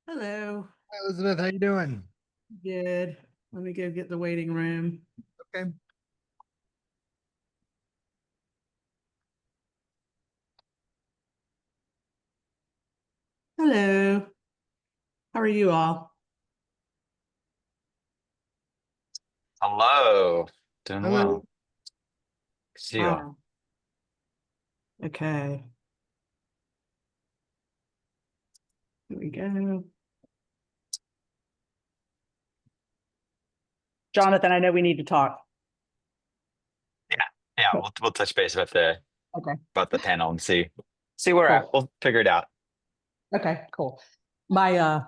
Hello. Hi, Elizabeth, how you doing? Good. Let me go get the waiting room. Okay. Hello. How are you all? Hello. Doing Hello. well. See you all. Ah, okay. Here we go. Jonathan, I know we need to talk. Yeah, yeah. We'll touch base about Okay, the panel and see where we're at. cool. We'll figure it out. Okay, cool. My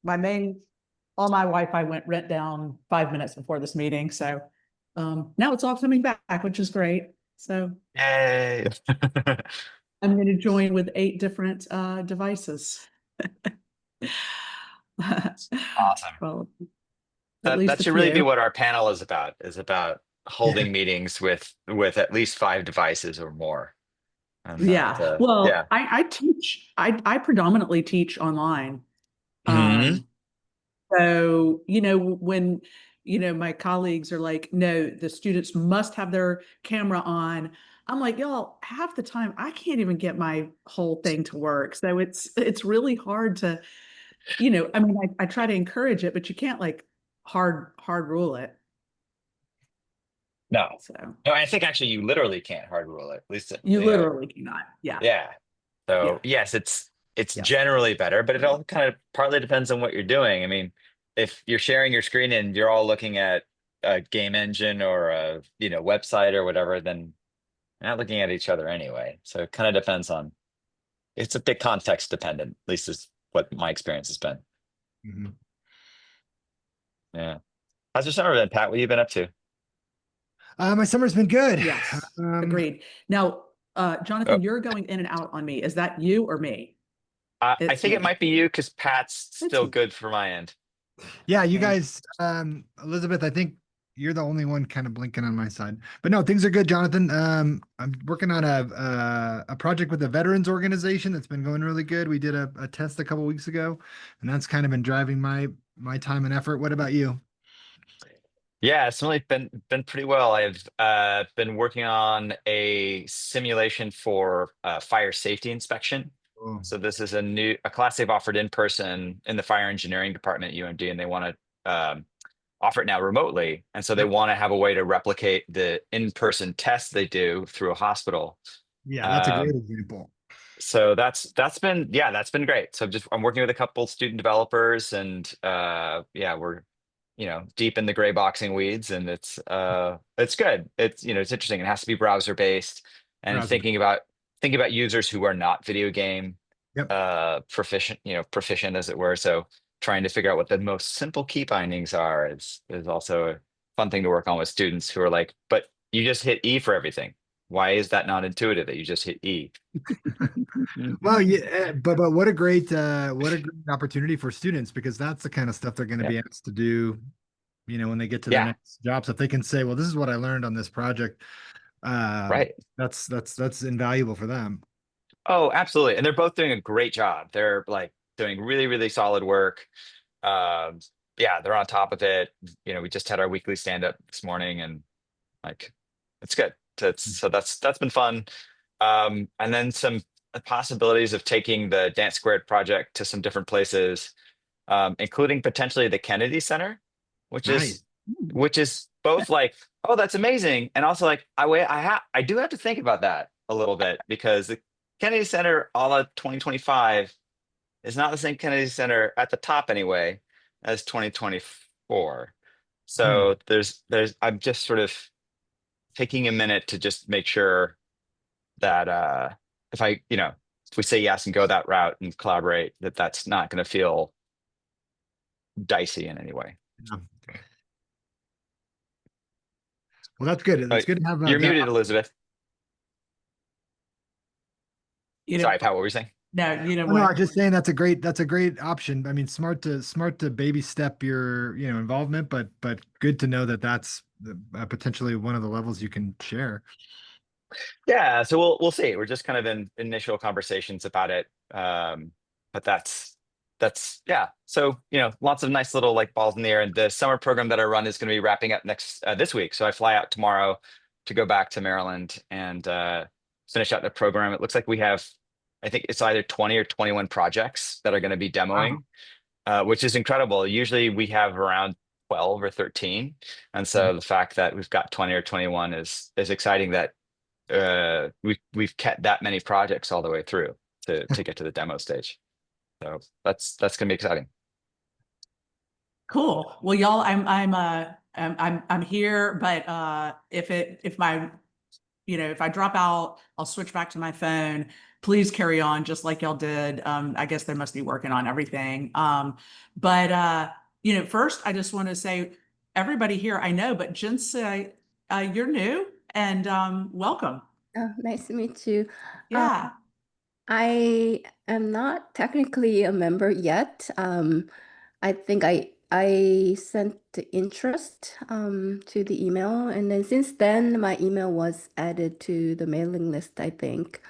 main all my Wi-Fi went rent down 5 minutes before this meeting, so now it's all coming back, which is great. So Yay! I'm going to join with 8 different devices. Awesome. Well, at That least that a should really be few. what our panel is about. Is about Yeah. holding meetings with at least 5 devices or more. And Yeah. yeah. Well, I teach, I predominantly teach online. Hmm. Um, when, my colleagues are like, no, the students must have their camera on. I'm like, y'all, half the time I can't even get my whole thing to work. So it's really hard to, I mean, I try to encourage it, but you can't like hard rule it. No, So no. I think actually you literally can't hard rule it. At least you literally cannot. Yeah. yeah. So Yeah. yes, it's Yeah. generally better, but it all kind of partly depends on what you're doing. I mean, if you're sharing your screen and you're all looking at a game engine or a website or whatever, then you're not looking at each other anyway. So it kind of depends on. It's a bit context dependent. At least is what my experience has been. Mhm. Yeah. How's your summer been, Pat? What have you been up to? My summer's been good. Yes. Um, Agreed. Now, Oh, Jonathan, you're going in and out on me. Is that you or me? I It's think it me. might be you because Pat's It's still good for my end. yeah, you me. guys, Elizabeth, I think you're the only one kind of blinking on my side. But no, things are good, Jonathan. I'm working on a project with a veterans organization that's been going really good. We did a test a couple weeks ago, and that's kind of been driving my time and effort. What about you? Yeah, it's really been pretty well. I've been working on a simulation for fire safety inspection. Oh, So this is a class they've offered in person in the fire engineering department at UMD, and they want to offer it now remotely. And so they yep. want to have a way to replicate the in-person tests they do through a hospital. Yeah, that's a great Um, example. so that's been great. So I'm working with a couple student developers, and yeah, we're deep in the gray boxing weeds, and it's good. It's interesting. It has to be browser based, and Browser. thinking about users who are not video game Yep. proficient as it were. So trying to figure out what the most simple key bindings are is also a fun thing to work on with students who are like, but you just hit E for everything. Why is that not intuitive that you just hit E? Well, yeah, but what a great opportunity for students because that's the kind of stuff they're going to Yeah. be asked to do, when they get to their Yeah. next job. So if they can say, "Well, this is what I learned on this project," Right. that's invaluable for them. Oh, absolutely. And they're both doing a great job. They're like doing really, really solid work. Um, yeah, they're on top of it. We just had our weekly stand up this morning, and like it's good. So that's been fun. And then some possibilities of taking the Dance Squared project to some different places, including potentially the Kennedy Center, which is Nice. which is both like, oh, that's amazing, and also like, I do have to think about that a little bit because the Kennedy Center, a la 2025, is not the same Kennedy Center at the top anyway as 2024. Hmm. So I'm just sort of taking a minute to just make sure that if if we say yes and go that route and collaborate, that's not going to feel dicey in any way. Yeah. Well, that's good. It's But good to have you're that. muted, Elizabeth. You know, Sorry, Pat, what were you saying? no, you know Oh, no, I'm what? just saying that's a great option. I mean, smart to baby step your involvement, but good to know that that's potentially one of the levels you can share. Yeah, so we'll see. We're just kind of in initial conversations about it. But that's, yeah. So, lots of nice little like balls in the air. And the summer program that I run is going to be wrapping up this week. So I fly out tomorrow to go back to Maryland and finish out the program. It looks like we have, I think it's either 20 or 21 projects that are going to be Wow. demoing, which is incredible. Usually we have around 12 or 13. And so the fact that we've got 20 or 21 is exciting, that we've kept that many projects all the way through to get to the demo stage. So that's gonna be exciting. Cool. Well, y'all, I'm here, but if I drop out, I'll switch back to my phone. Please carry on just like y'all did. I guess they must be working on everything. But first I just want to say, everybody here I know, but Jinsa, you're new, and welcome. Oh, nice to meet you. Yeah. I am not technically a member yet. I think I sent the interest to the email, and then since then my email was added to the mailing list, I think.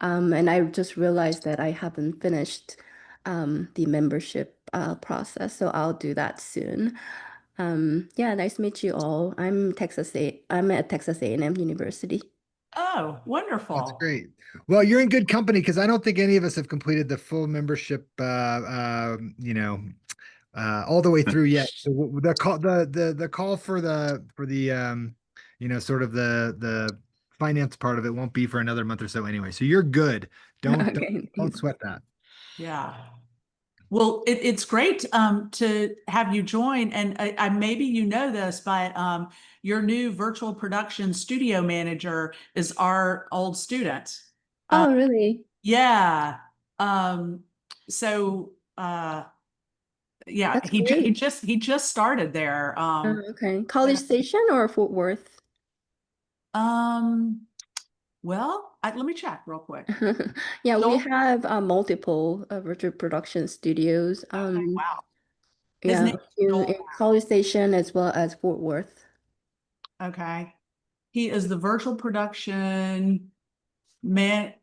And I just realized that I haven't finished the membership process, so I'll do that soon. Yeah, nice to meet you all. I'm at Texas A&M University. Oh, That's wonderful. great. Well, you're in good company because I don't think any of us have completed the full membership, all the way through yet. So the call, the call for the sort of the finance part of it won't be for another month or so anyway. So you're good. Don't don't, Okay, don't thanks. sweat that. Yeah. Well, it's great to have you join, and maybe you know this, but your new virtual production studio manager is our old student. Uh, Oh, really? yeah. Um, so yeah, That's great. he just started there. Okay. College Station or Fort Worth? Um, well, let me check real quick. Yeah, we Joel? have multiple virtual production studios. Okay, wow. His Yeah, name a is few Joel. in College Station as well as Fort Worth. Okay. He is the virtual production man,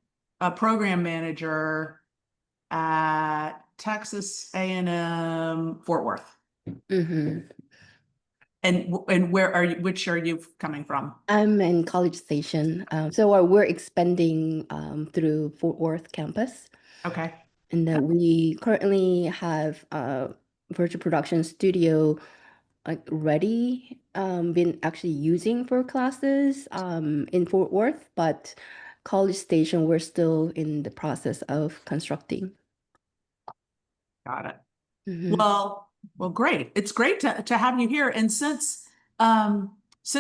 program manager at Texas A&M Fort Worth. Hmm. And where are you? Which are you coming from? I'm in College Station. So we're expanding through Fort Worth campus. Okay. And we currently have a virtual production studio like ready, been actually using for classes in Fort Worth, but College Station, we're still in the process of constructing. Got it. Hmm. Well, great. It's great to have you here. And since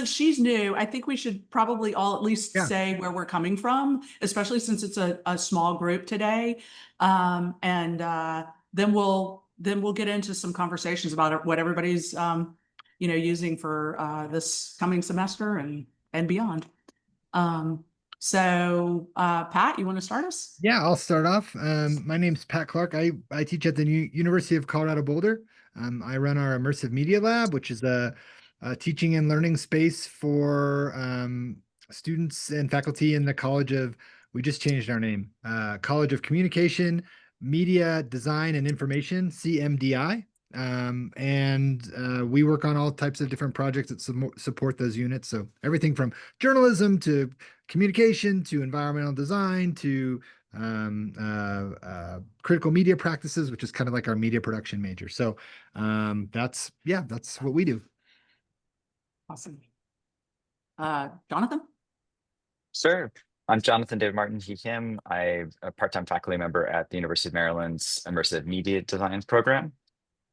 she's new, I think we should probably all at least Yeah. say where we're coming from, especially since it's a small group today. And then we'll get into some conversations about what everybody's using for this coming semester and beyond. Pat, you want to start us? Yeah, I'll start off. My name's Pat Clark. I teach at the University of Colorado Boulder. I run our immersive media lab, which is a teaching and learning space for students and faculty in the College of, we just changed our name, College of Communication, Media, Design, and Information, CMDI. And we work on all types of different projects that support those units. So everything from journalism to communication to environmental design to critical media practices, which is kind of like our media production major. So that's what we do. Awesome. Jonathan? Sure. I'm Jonathan David Martin, he, him. I'm a part-time faculty member at the University of Maryland's Immersive Media Design program.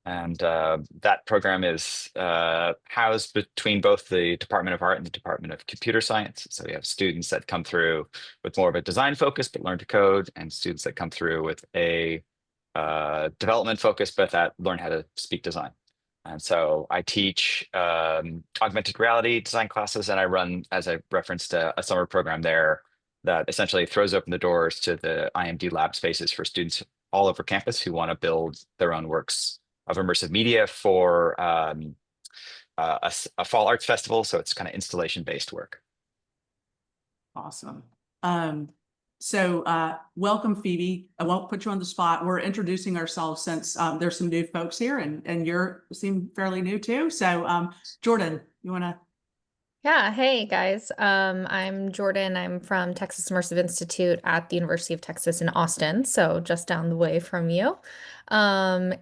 And that program is housed between both the Department of Art and the Department of Computer Science. So we have students that come through with more of a design focus, but learn to code, and students that come through with a development focus, but that learn how to speak design. And so I teach augmented reality design classes, and I run, as I referenced, a summer program there that essentially throws open the doors to the IMD lab spaces for students all over campus who want to build their own works of immersive media for a fall arts festival. So it's kind of installation based work. Awesome. So welcome, Phoebe. I won't put you on the spot. We're introducing ourselves since there's some new folks here, and you seem fairly new too. So Jordan, you want to? Yeah, hey guys. I'm Jordan. I'm from Texas Immersive Institute at the University of Texas in Austin, so just down the way from you. And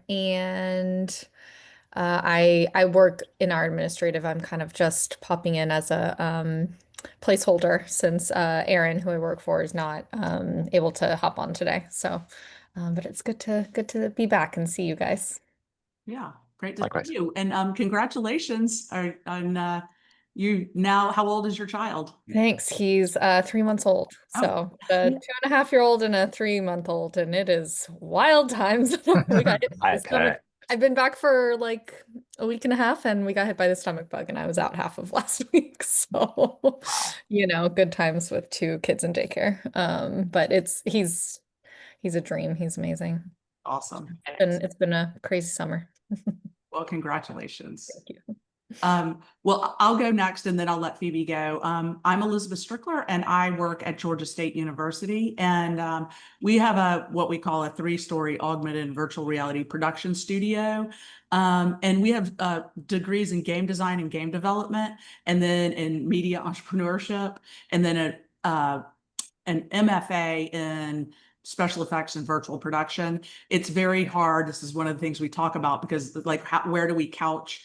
I work in our administrative. I'm kind of just popping in as a placeholder since Aaron, who I work for, is not able to hop on today. So, but it's good to be back and see you guys. Yeah, great to Likewise. see you. And congratulations on you now. How old is your child? Thanks. He's 3 months old. Oh. So a 2.5-year-old and a 3-month-old, and it is wild times. We got hit by the stomach. I've been back for like a week and a half, and we got hit by the stomach bug, and I was out half of last week. So, good times with 2 kids in daycare. But he's a dream. He's amazing. Awesome. It's been a crazy summer. Well, congratulations. Thank you. Well, I'll go next and then I'll let Phoebe go. I'm Elizabeth Strickler and I work at Georgia State University. And we have what we call a 3-story augmented and virtual reality production studio. And we have degrees in game design and game development, and then in media entrepreneurship, and then an MFA in special effects and virtual production. It's very hard. This is one of the things we talk about because like where do we couch?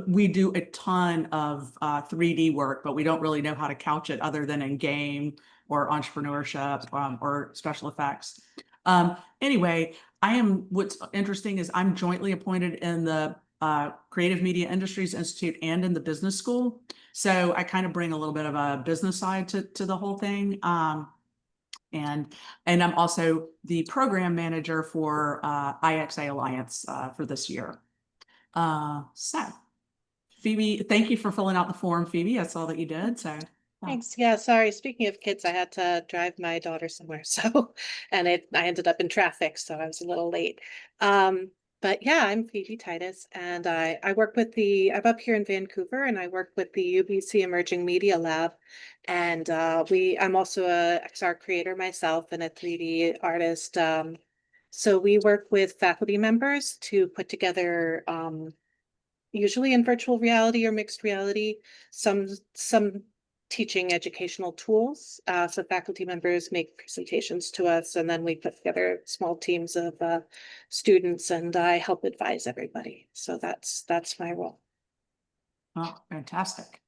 We do a ton of 3D work, but we don't really know how to couch it other than in game or entrepreneurship or special effects. Anyway, what's interesting is I'm jointly appointed in the Creative Media Industries Institute and in the business school. So I kind of bring a little bit of a business side to the whole thing. And I'm also the program manager for IXAlliance for this year. So Phoebe, thank you for filling out the form, Phoebe. I saw that you did. So thanks. Yeah, sorry. Speaking of kids, I had to drive my daughter somewhere. So, and I ended up in traffic, so I was a little late. But yeah, I'm Phoebe Titus, and I work with I'm up here in Vancouver, and I work with the UBC Emerging Media Lab. And I'm also a XR creator myself and a 3D artist. So we work with faculty members to put together usually in virtual reality or mixed reality, some teaching educational tools. So faculty members make presentations to us, and then we put together small teams of students, and I help advise everybody. So that's my role. oh, fantastic.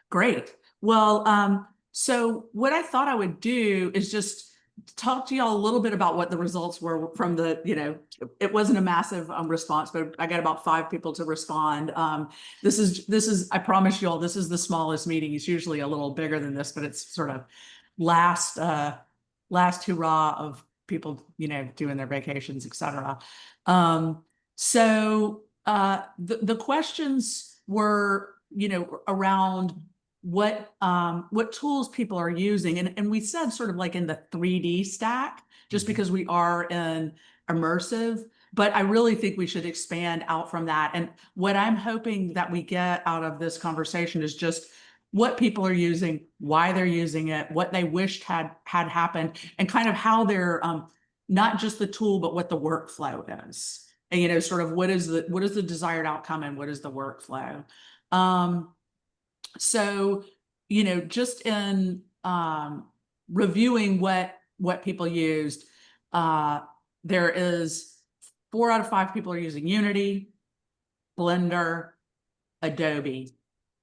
Great. Well, so what I thought I would do is just talk to y'all a little bit about what the results were from it wasn't a massive response, but I got about 5 people to respond. This is, I promise you all, this is the smallest meeting. It's usually a little bigger than this, but it's sort of last hurrah of people, doing their vacations, etc. So the questions were, around what tools people are using. And we said sort of like in the 3D stack, just because we are in immersive, but I really think we should expand out from that. And what I'm hoping that we get out of this conversation is just what people are using, why they're using it, what they wished had happened, and kind of how they're not just the tool, but what the workflow is. And sort of what is the desired outcome and what is the workflow. So, just in reviewing what people used, there is 4 out of 5 people are using Unity, Blender, Adobe.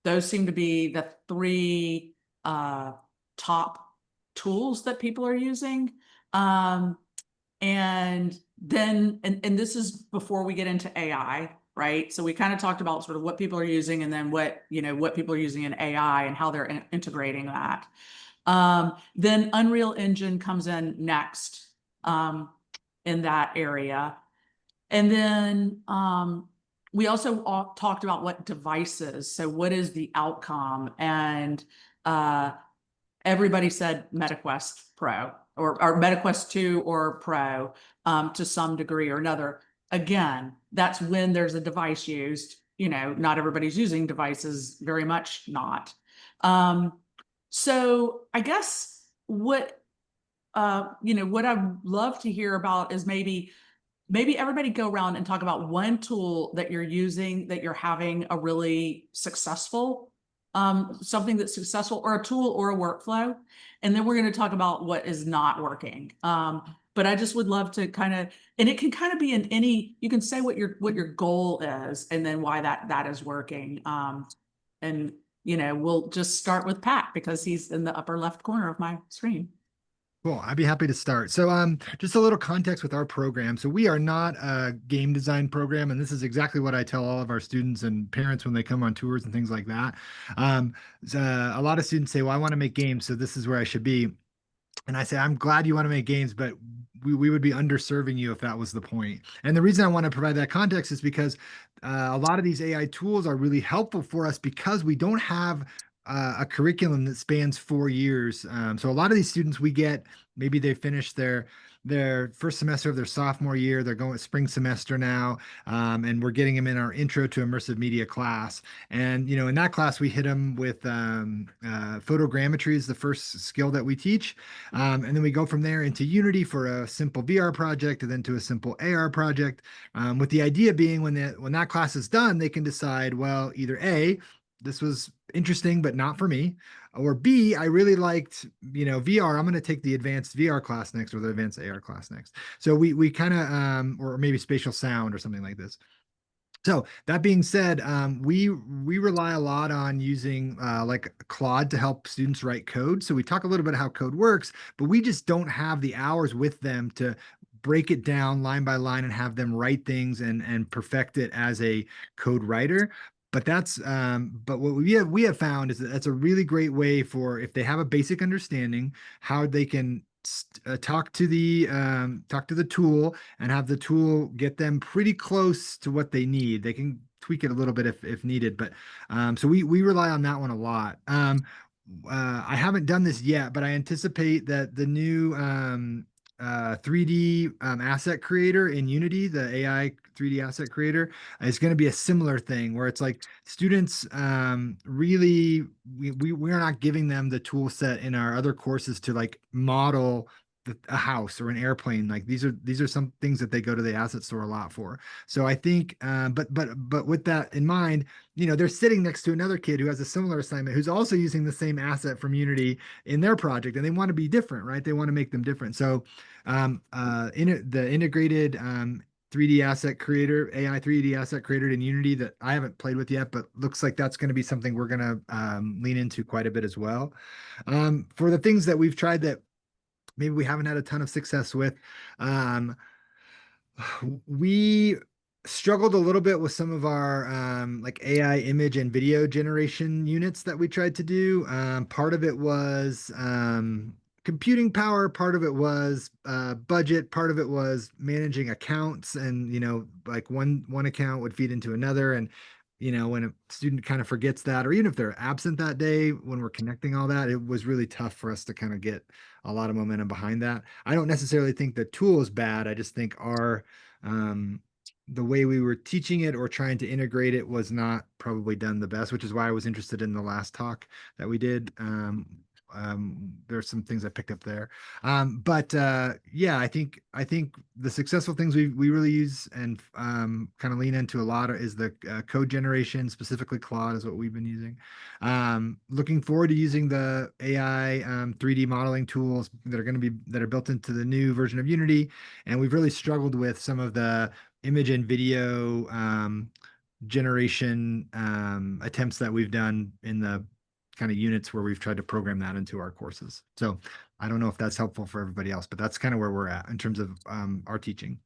Those seem to be the 3 top tools that people are using. And then, and this is before we get into AI, right? So we kind of talked about sort of what people are using, and then what people are using in AI and how they're integrating that. Then Unreal Engine comes in next in that area. And then we also talked about what devices. So what is the outcome? And everybody said MetaQuest Pro or MetaQuest 2 or Pro to some degree or another. Again, that's when there's a device used. Not everybody's using devices, very much not. So I guess what what I'd love to hear about is maybe everybody go around and talk about one tool that you're using that you're having a really successful, something that's successful, or a tool or a workflow. And then we're going to talk about what is not working. But I just would love to kind of, and it can kind of be in any, you can say what your goal is and then why that is working. And we'll just start with Pat because he's in the upper left corner of my screen. Cool. I'd be happy to start. So, just a little context with our program. So we are not a game design program, and this is exactly what I tell all of our students and parents when they come on tours and things like that. A lot of students say, "Well, I want to make games, so this is where I should be." And I say, I'm glad you want to make games, but we would be underserving you if that was the point. And the reason I want to provide that context is because a lot of these AI tools are really helpful for us because we don't have a curriculum that spans 4 years. So a lot of these students we get, maybe they finish their first semester of their sophomore year, they're going spring semester now, and we're getting them in our intro to immersive media class. And in that class we hit them with photogrammetry is the first skill that we teach, and then we go from there into Unity for a simple VR project, and then to a simple AR project, with the idea being when that class is done, they can decide, well, either A, this was interesting but not for me, or B, I really liked VR, I'm going to take the advanced VR class next or the advanced AR class next. So we kind of or maybe spatial sound or something like this. So that being said, we rely a lot on using like Claude to help students write code. So we talk a little bit how code works, but we just don't have the hours with them to break it down line by line and have them write things and perfect it as a code writer. But but what we have found is that that's a really great way for, if they have a basic understanding, how they can talk to the tool and have the tool get them pretty close to what they need. They can tweak it a little bit if needed, but so we rely on that one a lot. I haven't done this yet, but I anticipate that the new 3D asset creator in Unity, the AI 3D asset creator, is going to be a similar thing where it's like students really, we're not giving them the tool set in our other courses to like model a house or an airplane. Like these are some things that they go to the asset store a lot for. So I think, but with that in mind, they're sitting next to another kid who has a similar assignment who's also using the same asset from Unity in their project, and they want to be different, right? They want to make them different. So the integrated 3D asset creator, AI 3D asset creator in Unity that I haven't played with yet, but looks like that's going to be something we're going to lean into quite a bit as well. For the things that we've tried that maybe we haven't had a ton of success with, we struggled a little bit with some of our like AI image and video generation units that we tried to do. Part of it was computing power, part of it was budget, part of it was managing accounts, and like one account would feed into another, and when a student kind of forgets that, or even if they're absent that day, when we're connecting all that, it was really tough for us to kind of get a lot of momentum behind that. I don't necessarily think the tool is bad. I just think the way we were teaching it or trying to integrate it was not probably done the best, which is why I was interested in the last talk that we did. There's some things I picked up there. But yeah, I think the successful things we really use and kind of lean into a lot is the code generation, specifically Claude is what we've been using. Looking forward to using the AI 3D modeling tools that are built into the new version of Unity. And we've really struggled with some of the image and video generation attempts that we've done in the kind of units where we've tried to program that into our courses. So I don't know if that's helpful for everybody else, but that's kind of where we're at in terms of our teaching.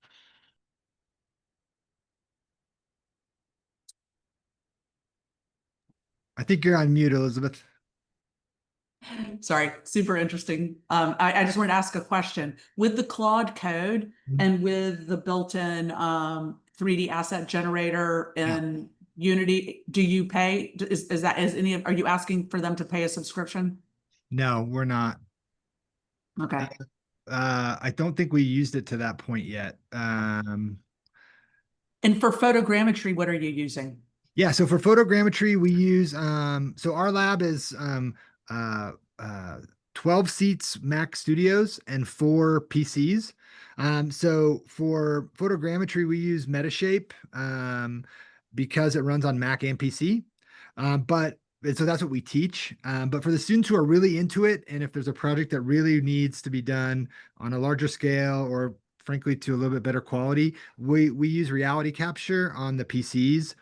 I think you're on mute, Elizabeth. Sorry, super interesting. I just wanted to ask a question. With the Claude code and with the built-in 3D asset generator in Unity, do you pay? Are you asking for them to pay a subscription? No, we're not. Okay. I don't think we used it to that point yet. And for photogrammetry, what are you using? Yeah, so for photogrammetry, we use so our lab is 12 seats Mac Studios and 4 PCs. So for photogrammetry, we use Metashape because it runs on Mac and PC. And so that's what we teach. But for the students who are really into it, and if there's a project that really needs to be done on a larger scale or frankly to a little bit better quality, we use reality capture on the PCs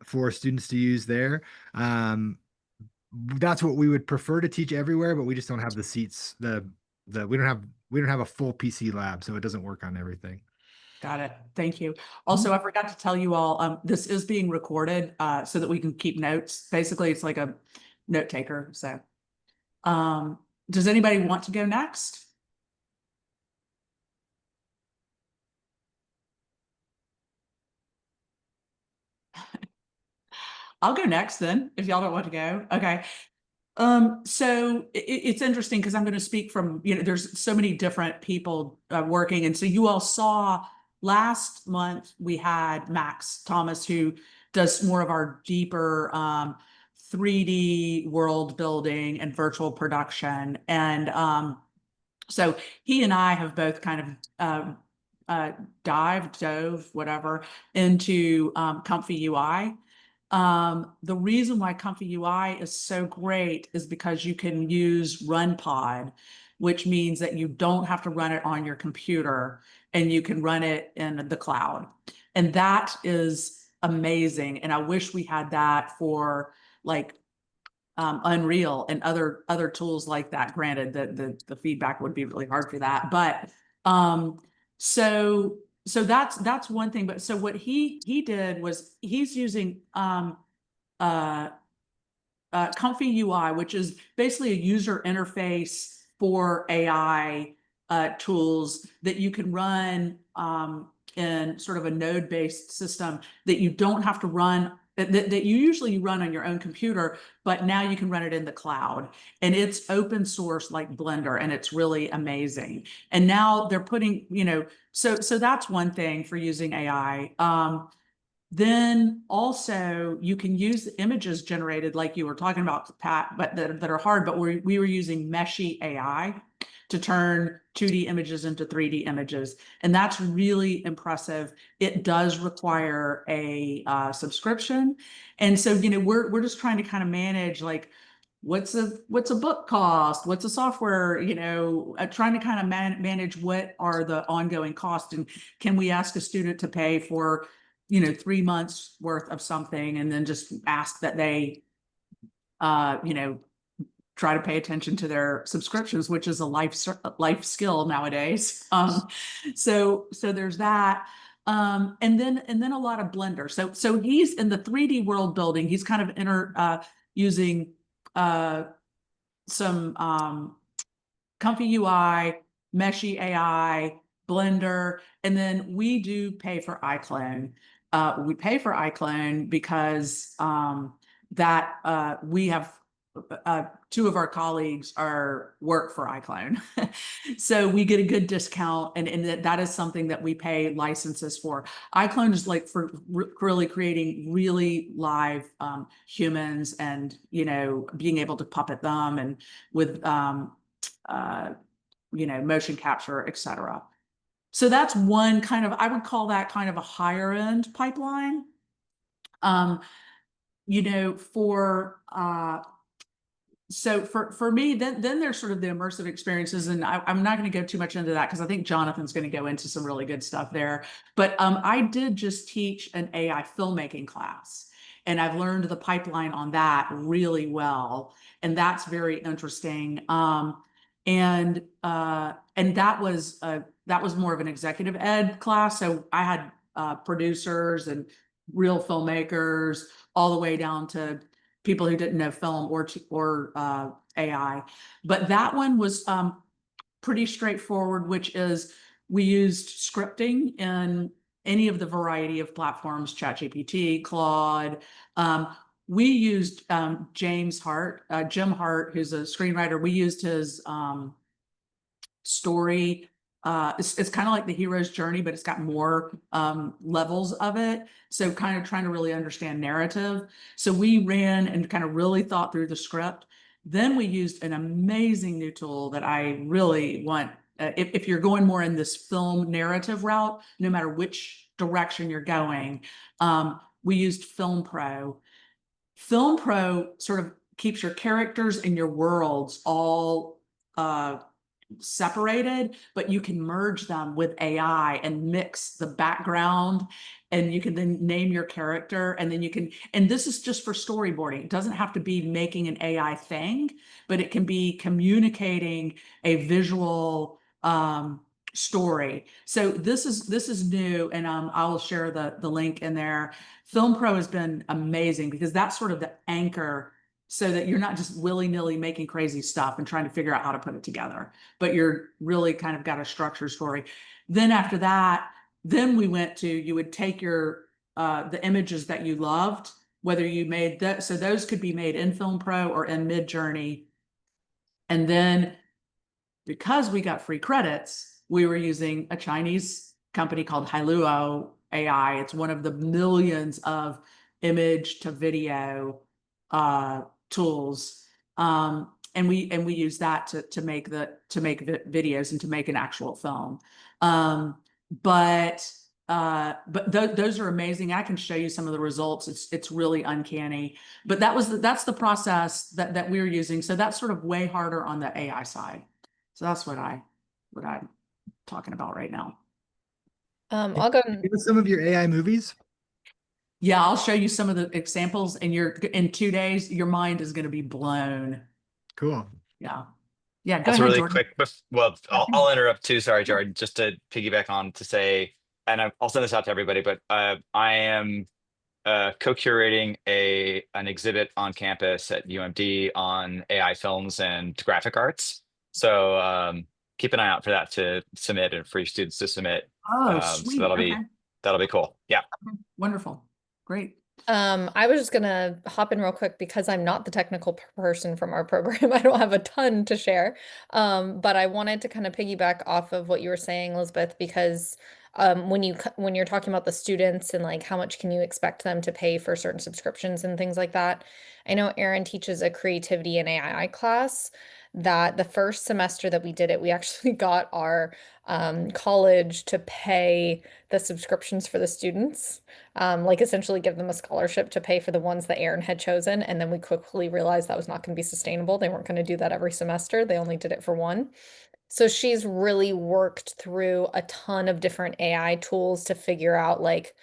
for students to use there. That's what we would prefer to teach everywhere, but we just don't have the seats. We don't have a full PC lab, so it doesn't work on everything. Got it. Thank you. Also, I forgot to tell you all, this is being recorded so that we can keep notes. Basically, it's like a note taker. So does anybody want to go next? I'll go next then, if y'all don't want to go. Okay. So it's interesting because I'm going to speak from, there's so many different people working. And so you all saw last month we had Max Thomas, who does more of our deeper 3D world building and virtual production. And so he and I have both kind of dove, whatever, into Comfy UI. The reason why Comfy UI is so great is because you can use RunPod, which means that you don't have to run it on your computer and you can run it in the cloud. And that is amazing. And I wish we had that for like Unreal and other tools like that. Granted, the feedback would be really hard for that, but so that's one thing. But so what he did was he's using Comfy UI, which is basically a user interface for AI tools that you can run in sort of a node-based system that you don't have to run, that you usually run on your own computer, but now you can run it in the cloud. And it's open source like Blender, and it's really amazing. And now they're putting, so that's one thing for using AI. Then also you can use the images generated like you were talking about, Pat, but that are hard, but we were using Meshy AI to turn 2D images into 3D images. And that's really impressive. It does require a subscription. And so, we're just trying to kind of manage like, what's a book cost? What's a software, trying to kind of manage what are the ongoing costs, and can we ask a student to pay for 3 months worth of something and then just ask that they try to pay attention to their subscriptions, which is a life skill nowadays. So there's that. And then a lot of Blender. So he's in the 3D world building. He's kind of using some Comfy UI, Meshy AI, Blender, and then we do pay for iClone. We pay for iClone because we have 2 of our colleagues work for iClone. So we get a good discount, and that is something that we pay licenses for. iClone is like for really creating really live humans and, being able to puppet them and with, motion capture, etc. So that's one kind of, I would call that kind of a higher end pipeline. For me, then there's sort of the immersive experiences, and I'm not going to go too much into that because I think Jonathan's going to go into some really good stuff there. But I did just teach an AI filmmaking class, and I've learned the pipeline on that really well, and that's very interesting. And that was more of an executive ed class, so I had producers and real filmmakers all the way down to people who didn't know film or AI. But that one was pretty straightforward, which is we used scripting in any of the variety of platforms, ChatGPT, Claude. We used Jim Hart, who's a screenwriter. We used his story. It's kind of like the hero's journey, but it's got more levels of it. So kind of trying to really understand narrative. So we ran and kind of really thought through the script. Then we used an amazing new tool that I really want. If you're going more in this film narrative route, no matter which direction you're going, we used Film Pro. Film Pro sort of keeps your characters and your worlds all separated, but you can merge them with AI and mix the background, and you can then name your character, and then you can, and this is just for storyboarding. It doesn't have to be making an AI thing, but it can be communicating a visual story. So this is new, and I will share the link in there. Film Pro has been amazing because that's sort of the anchor, so that you're not just willy-nilly making crazy stuff and trying to figure out how to put it together, but you're really kind of got a structured story. Then after that, then we went to, you would take your the images that you loved, whether you made that, so those could be made in Film Pro or in Midjourney. And then because we got free credits, we were using a Chinese company called Hailuo AI. It's one of the millions of image to video tools. And we use that to make videos and to make an actual film. But those are amazing. I can show you some of the results. It's really uncanny. But that's the process that we were using. So that's sort of way harder on the AI side. So that's what I'm talking about right now. I'll go. Give us some of your AI movies. Yeah, I'll show you some of the examples, and in 2 days, your mind is going to be blown. Cool. Yeah. Yeah, go Also, ahead, really Jordan. quick, well, I'll interrupt too. Sorry, Jordan, just to piggyback on to say, and I'll send this out to everybody, but I am co-curating an exhibit on campus at UMD on AI films and graphic arts. So keep an eye out for that to submit, and for your students to submit. Oh, So sweet. Okay. that'll be cool. Yeah. Wonderful. Great. I was just gonna hop in real quick because I'm not the technical person from our program. I don't have a ton to share. But I wanted to kind of piggyback off of what you were saying, Elizabeth, because when you're talking about the students and like how much can you expect them to pay for certain subscriptions and things like that. I know Erin teaches a creativity and AI class that the first semester that we did it, we actually got our college to pay the subscriptions for the students. Like essentially give them a scholarship to pay for the ones that Erin had chosen. And then we quickly realized that was not going to be sustainable. They weren't going to do that every semester. They only did it for one. So she's really worked through a ton of different AI tools to figure out like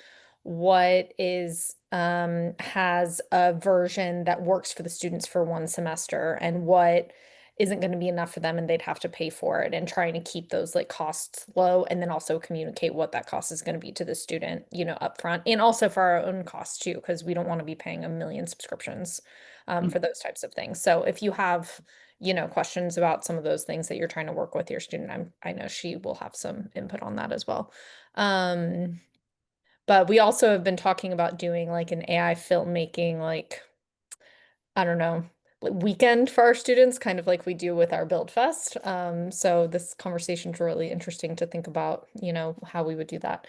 what has a version that works for the students for one semester and what isn't going to be enough for them and they'd have to pay for it, and trying to keep those like costs low, and then also communicate what that cost is going to be to the student, upfront, and also for our own costs too, because we don't want to be paying a million subscriptions for those types of things. So if you have, questions about some of those things that you're trying to work with your student, I know she will have some input on that as well. But we also have been talking about doing like an AI filmmaking, like, I don't know, weekend for our students, kind of like we do with our Build Fest. So this conversation is really interesting to think about, how we would do that.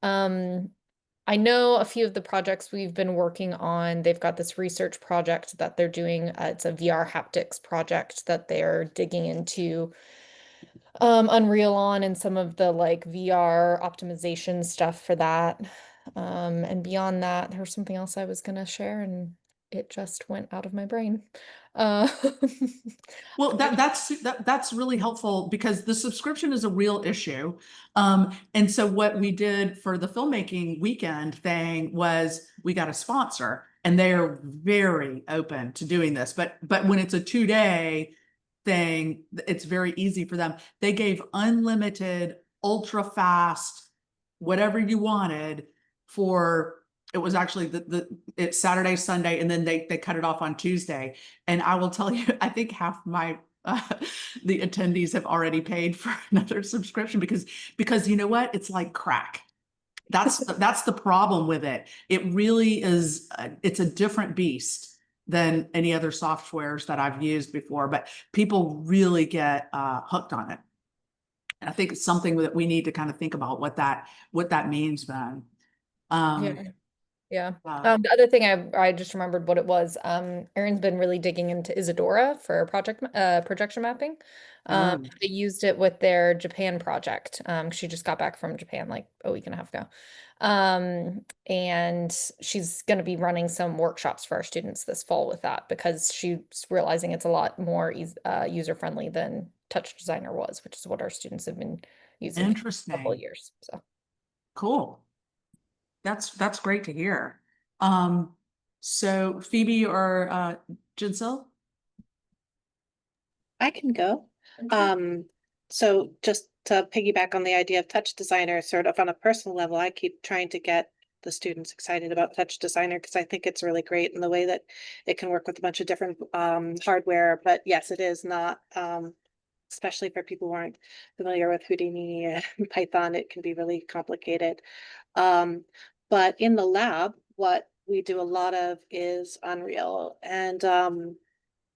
I know a few of the projects we've been working on, they've got this research project that they're doing. It's a VR haptics project that they're digging into Unreal on, and some of the like VR optimization stuff for that. And beyond that, there's something else I was gonna share and it just went out of my brain. Well, that's really helpful because the subscription is a real issue. And so what we did for the filmmaking weekend thing was we got a sponsor, and they're very open to doing this. But when it's a 2-day thing, it's very easy for them. They gave unlimited, ultra fast, whatever you wanted for. It was actually it's Saturday, Sunday, and then they cut it off on Tuesday. And I will tell you, I think half my the attendees have already paid for another subscription because you know what? It's like crack. That's the problem with it. It really is. It's a different beast than any other softwares that I've used before, but people really get hooked on it. And I think it's something that we need to kind of think about what that means then. Yeah. Yeah. Wow. The other thing I just remembered what it was. Erin's been really digging into Isadora for projection mapping. Oh. They used it with their Japan project. She just got back from Japan like a week and a half ago. And she's going to be running some workshops for our students this fall with that because she's realizing it's a lot more user friendly than Touch Designer was, which is what our students have been using for a couple of Interesting. years. So Cool. That's great to hear. So Phoebe or Jinsel? I can go. So just to piggyback on the idea of Touch Designer, sort of on a personal level, I keep trying to get the students excited about Touch Designer because I think it's really great in the way that it can work with a bunch of different hardware. But yes, it is not, especially for people who aren't familiar with Houdini and Python, it can be really complicated. Um, but in the lab, what we do a lot of is Unreal, and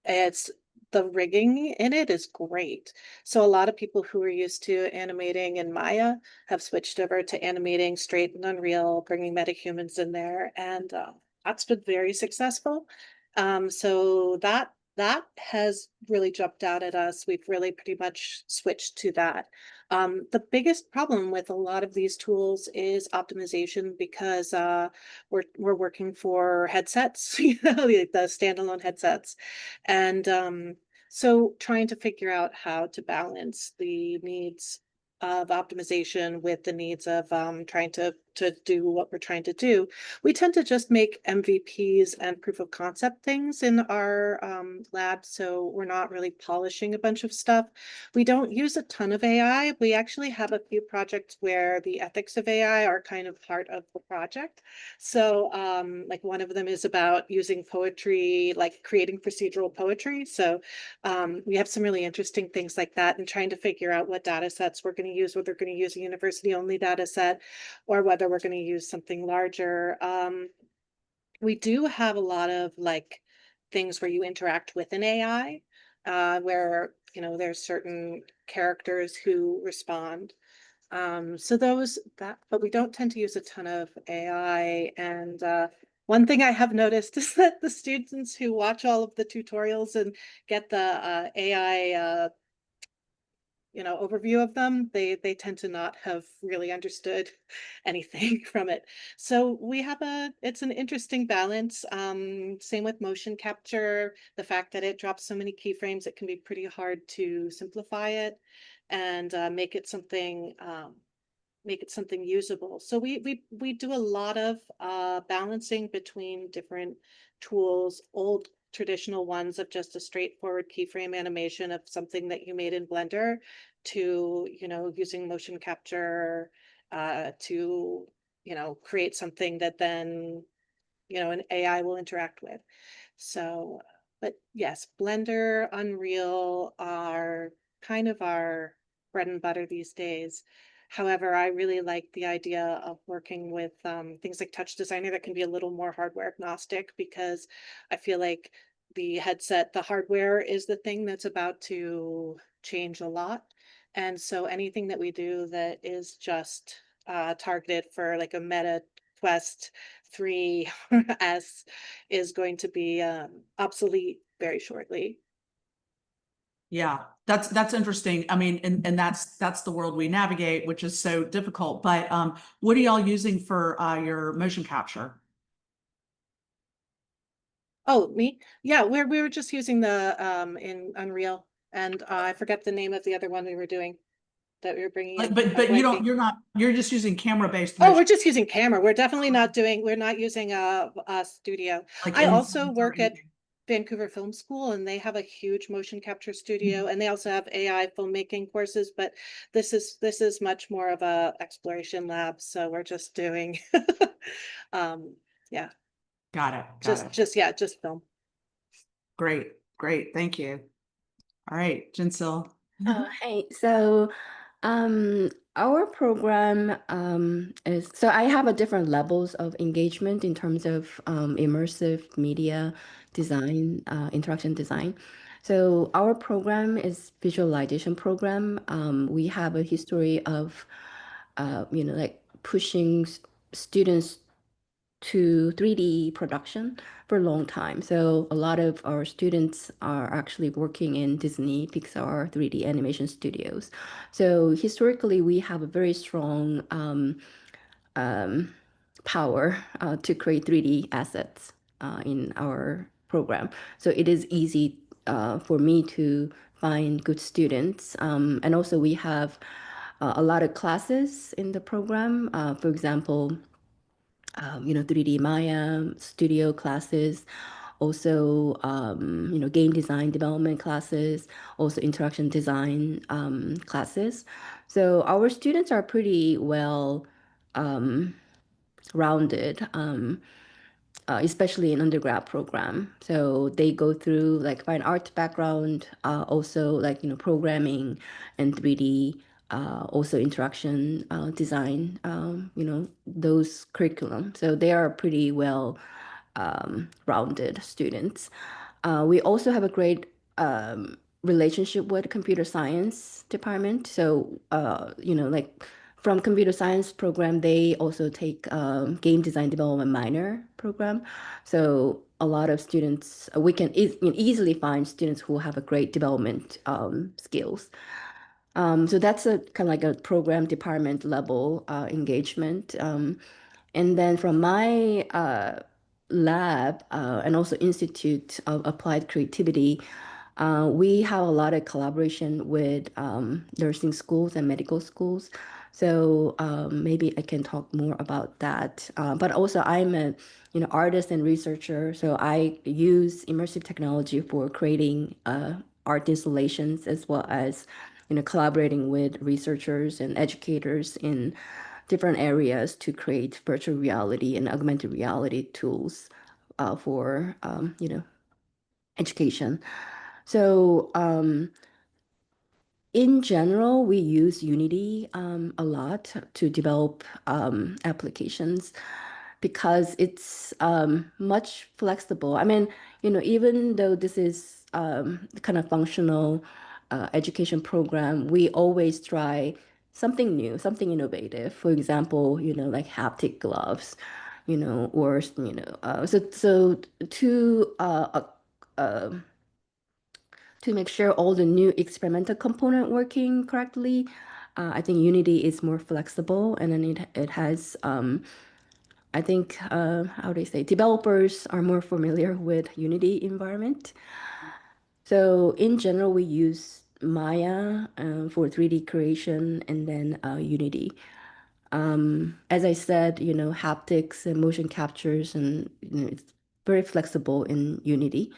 it's the rigging in it is great. So a lot of people who are used to animating in Maya have switched over to animating straight in Unreal, bringing metahumans in there, and that's been very successful. So that has really jumped out at us. We've really pretty much switched to that. The biggest problem with a lot of these tools is optimization because we're working for headsets, you know, the standalone headsets. And so trying to figure out how to balance the needs of optimization with the needs of trying to do what we're trying to do. We tend to just make MVPs and proof of concept things in our lab, so we're not really polishing a bunch of stuff. We don't use a ton of AI. We actually have a few projects where the ethics of AI are kind of part of the project. So like one of them is about using poetry, like creating procedural poetry. So we have some really interesting things like that and trying to figure out what data sets we're going to use, whether we're going to use a university only data set or whether we're going to use something larger. We do have a lot of like things where you interact with an AI, where, you know, there's certain characters who respond. So but we don't tend to use a ton of AI. And one thing I have noticed is that the students who watch all of the tutorials and get the AI you know, overview of them, they tend to not have really understood anything from it. So it's an interesting balance. Same with motion capture, the fact that it drops so many keyframes, it can be pretty hard to simplify it and make it something usable. So we do a lot of balancing between different tools, old traditional ones of just a straightforward keyframe animation of something that you made in Blender to, you know, using motion capture to, you know, create something that then, you know, an AI will interact with. So, but yes, Blender, Unreal are kind of our bread and butter these days. However, I really like the idea of working with things like Touch Designer that can be a little more hardware agnostic because I feel like the headset, the hardware is the thing that's about to change a lot. And so anything that we do that is just targeted for like a Meta Quest 3S is going to be obsolete very shortly. Yeah, that's interesting. I mean, and that's the world we navigate, which is so difficult. But what are y'all using for your motion capture? Oh, me? Yeah, we were just using the in Unreal, and I forget the name of the other one we were doing that we were bringing in. But you're just using camera based Oh, we're motion, just using camera. We're definitely not we're not using a studio. like I also insights or work at anything. Vancouver Film School, and they have a huge motion capture studio, and they also have AI filmmaking courses, but this is much more of a exploration lab, so we're just doing yeah, Got it. Got it. just film. Great. Great. Thank you. All right, Jinsel. Hey, so our program is so I have a different levels of engagement in terms of immersive media design, interaction design. So our program is visualization program. We have a history of you know, like pushing students to 3D production for a long time. So a lot of our students are actually working in Disney, Pixar, 3D animation studios. So historically, we have a very strong power to create 3D assets in our program. So it is easy for me to find good students. And also we have a lot of classes in the program. For example, 3D Maya studio classes, also, game design development classes, also interaction design classes. So our students are pretty well rounded, especially in undergrad program. So they go through like fine art background, also like, programming and 3D, also interaction design, those curriculum. So they are pretty well rounded students. We also have a great relationship with computer science department. So, like from computer science program, they also take game design development minor program. So a lot of students, we can easily find students who have a great development skills. So that's a kind of like a program department level engagement. And then from my lab and also Institute of Applied Creativity, we have a lot of collaboration with nursing schools and medical schools. So maybe I can talk more about that. But also I'm a artist and researcher, so I use immersive technology for creating art installations as well as collaborating with researchers and educators in different areas to create virtual reality and augmented reality tools for education. So in general, we use Unity a lot to develop applications because it's much flexible. I mean, even though this is kind of functional education program, we always try something new, something innovative. For example, like haptic gloves, or so to make sure all the new experimental component working correctly. I think Unity is more flexible, and then it has I think how do you say, developers are more familiar with Unity environment. So in general, we use Maya for 3D creation, and then Unity. As I said, haptics and motion captures, and it's very flexible in Unity.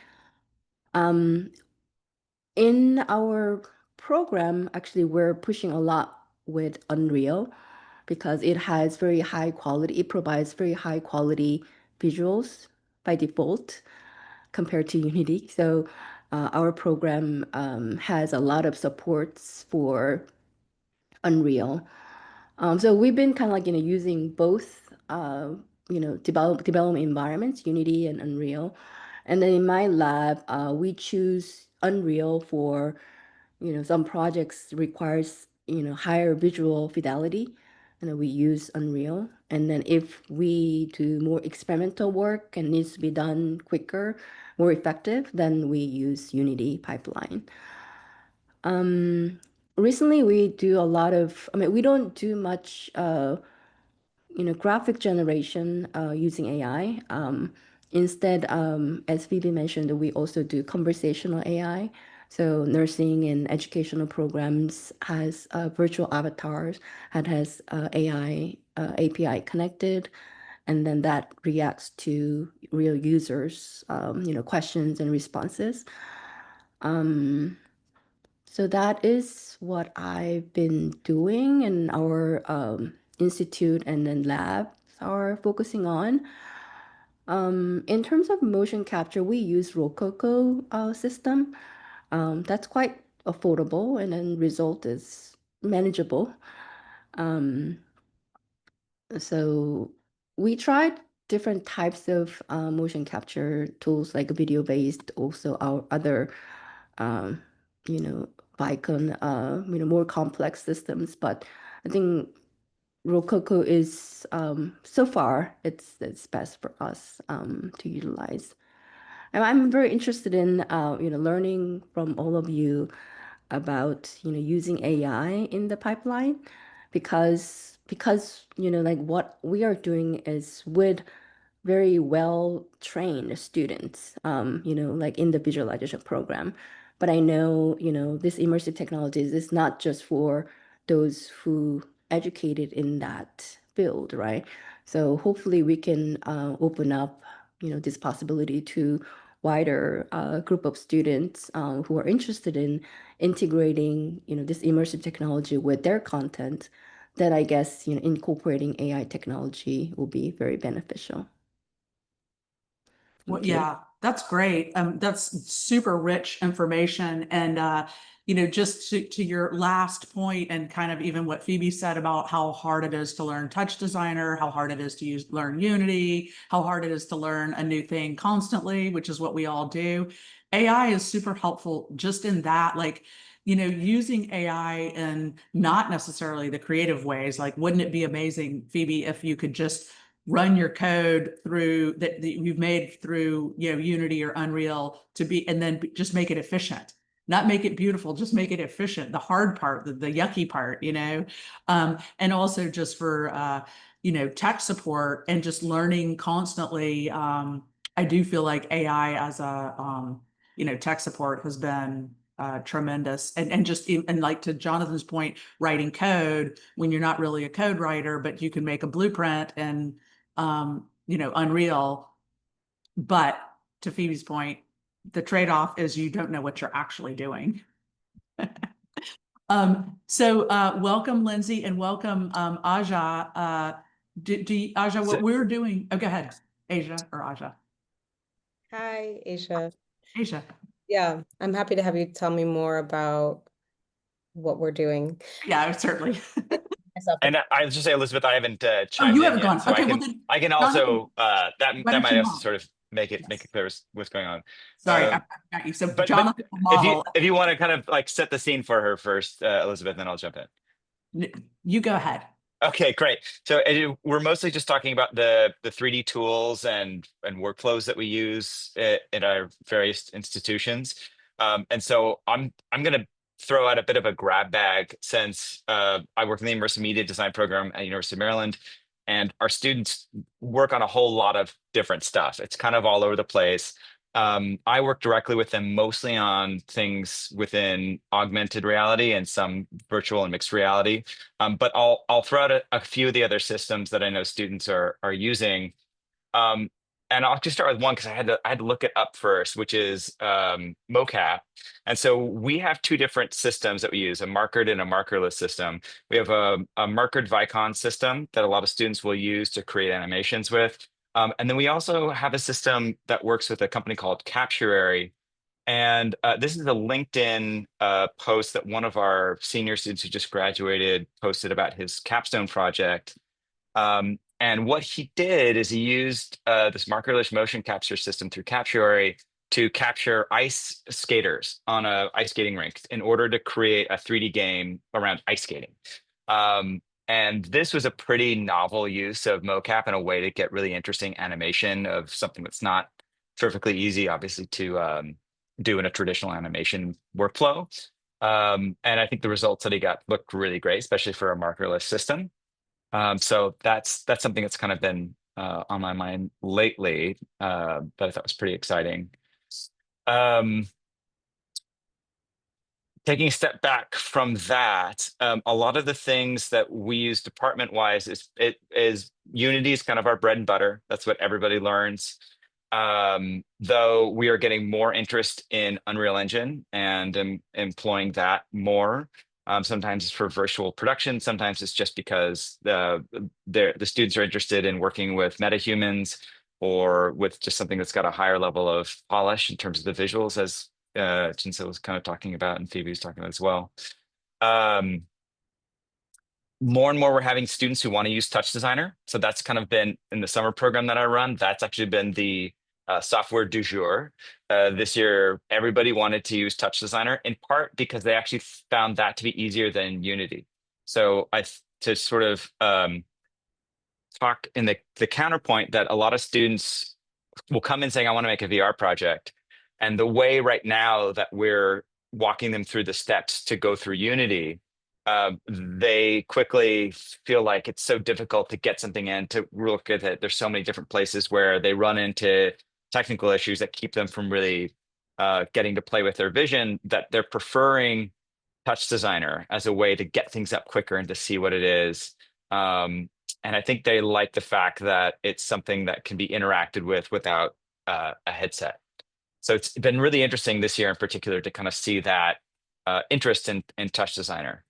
In our program, actually, we're pushing a lot with Unreal because it has very high quality. It provides very high quality visuals by default compared to Unity. So our program has a lot of supports for Unreal. So we've been kind of like using both development environments, Unity and Unreal. And then in my lab, we choose Unreal for some projects requires higher visual fidelity, and then we use Unreal. And then if we do more experimental work and needs to be done quicker, more effective, then we use Unity pipeline. Recently we do a lot of, I mean, we don't do much graphic generation using AI. Instead, as Phoebe mentioned, we also do conversational AI. So nursing and educational programs has virtual avatars that has AI API connected, and then that reacts to real users, questions and responses. So that is what I've been doing, and our institute and then labs are focusing on. In terms of motion capture, we use Rococo system. That's quite affordable, and then result is manageable. So we tried different types of motion capture tools like video-based, also our other, um, you know, Vicon, more complex systems. But I think Rococo is so far it's best for us to utilize. And I'm very interested in learning from all of you about using AI in the pipeline because like what we are doing is with very well trained students, like in the visualization program. But I know, this immersive technologies is not just for those who educated in that field, right? So hopefully we can open up, this possibility to wider group of students who are interested in integrating, this immersive technology with their content. That I guess, incorporating AI technology will be very beneficial. Well, Thank you. yeah, that's great. That's super rich information. And, just to your last point and kind of even what Phoebe said about how hard it is to learn Touch Designer, how hard it is to learn Unity, how hard it is to learn a new thing constantly, which is what we all do. AI is super helpful just in that, like, using AI in not necessarily the creative ways. Like, wouldn't it be amazing, Phoebe, if you could just run your code through that you've made through Unity or Unreal to be, and then just make it efficient, not make it beautiful, just make it efficient, the hard part, the yucky part, and also just for tech support and just learning constantly. I do feel like AI as a tech support has been tremendous, and just and like to Jonathan's point, writing code when you're not really a code writer, but you can make a blueprint and Unreal. But to Phoebe's point, the trade-off is you don't know what you're actually doing. So welcome, Lindsay, and welcome, Aja. Aja, what we're doing, oh, go ahead, Asia or Aja. Hi, Asia. Asia. Yeah, I'm happy to have you tell me more about what we're doing. Yeah, certainly. And I was just say, Elizabeth, I haven't chimed Oh, you in haven't yet, gone. so Okay, I well can then, I can Jonathan, also that why don't might you also model? sort of make it Yes. clear what's going on. Sorry, I got you. So But Jonathan will if model. you want to kind of like set the scene for her first, Elizabeth, then I'll jump in. You go ahead. Okay, great. So we're mostly just talking about the 3D tools and workflows that we use in our various institutions. And so I'm going to throw out a bit of a grab bag since I work in the immersive media design program at University of Maryland, and our students work on a whole lot of different stuff. It's kind of all over the place. I work directly with them mostly on things within augmented reality and some virtual and mixed reality. But I'll throw out a few of the other systems that I know students are using. And I'll just start with one because I had to look it up first, which is mocap. And so we have two different systems that we use, a markered and a markerless system. We have a markered Vicon system that a lot of students will use to create animations with. And then we also have a system that works with a company called Capturary. And this is a LinkedIn post that one of our senior students who just graduated posted about his capstone project. And what he did is he used this markerless motion capture system through Capturary to capture ice skaters on a ice skating rink in order to create a 3D game around ice skating. And this was a pretty novel use of mocap and a way to get really interesting animation of something that's not perfectly easy, obviously, to do in a traditional animation workflow. And I think the results that he got looked really great, especially for a markerless system. So that's something that's kind of been on my mind lately that I thought was pretty exciting. Taking a step back from that, a lot of the things that we use department-wise is Unity is kind of our bread and butter. That's what everybody learns. Though we are getting more interest in Unreal Engine and employing that more. Sometimes it's for virtual production. Sometimes it's just because the students are interested in working with metahumans or with just something that's got a higher level of polish in terms of the visuals, as Jinso was kind of talking about and Phoebe was talking about as well. More and more we're having students who want to use Touch Designer. So that's kind of been in the summer program that I run. That's actually been the software du jour. This year, everybody wanted to use Touch Designer in part because they actually found that to be easier than Unity. So to sort of talk in the counterpoint that a lot of students will come in saying, I want to make a VR project. And the way right now that we're walking them through the steps to go through Unity, they quickly feel like it's so difficult to get something in, to look at it. There's so many different places where they run into technical issues that keep them from really getting to play with their vision, that they're preferring Touch Designer as a way to get things up quicker and to see what it is. And I think they like the fact that it's something that can be interacted with without a headset. So it's been really interesting this year in particular to kind of see that interest in Touch Designer.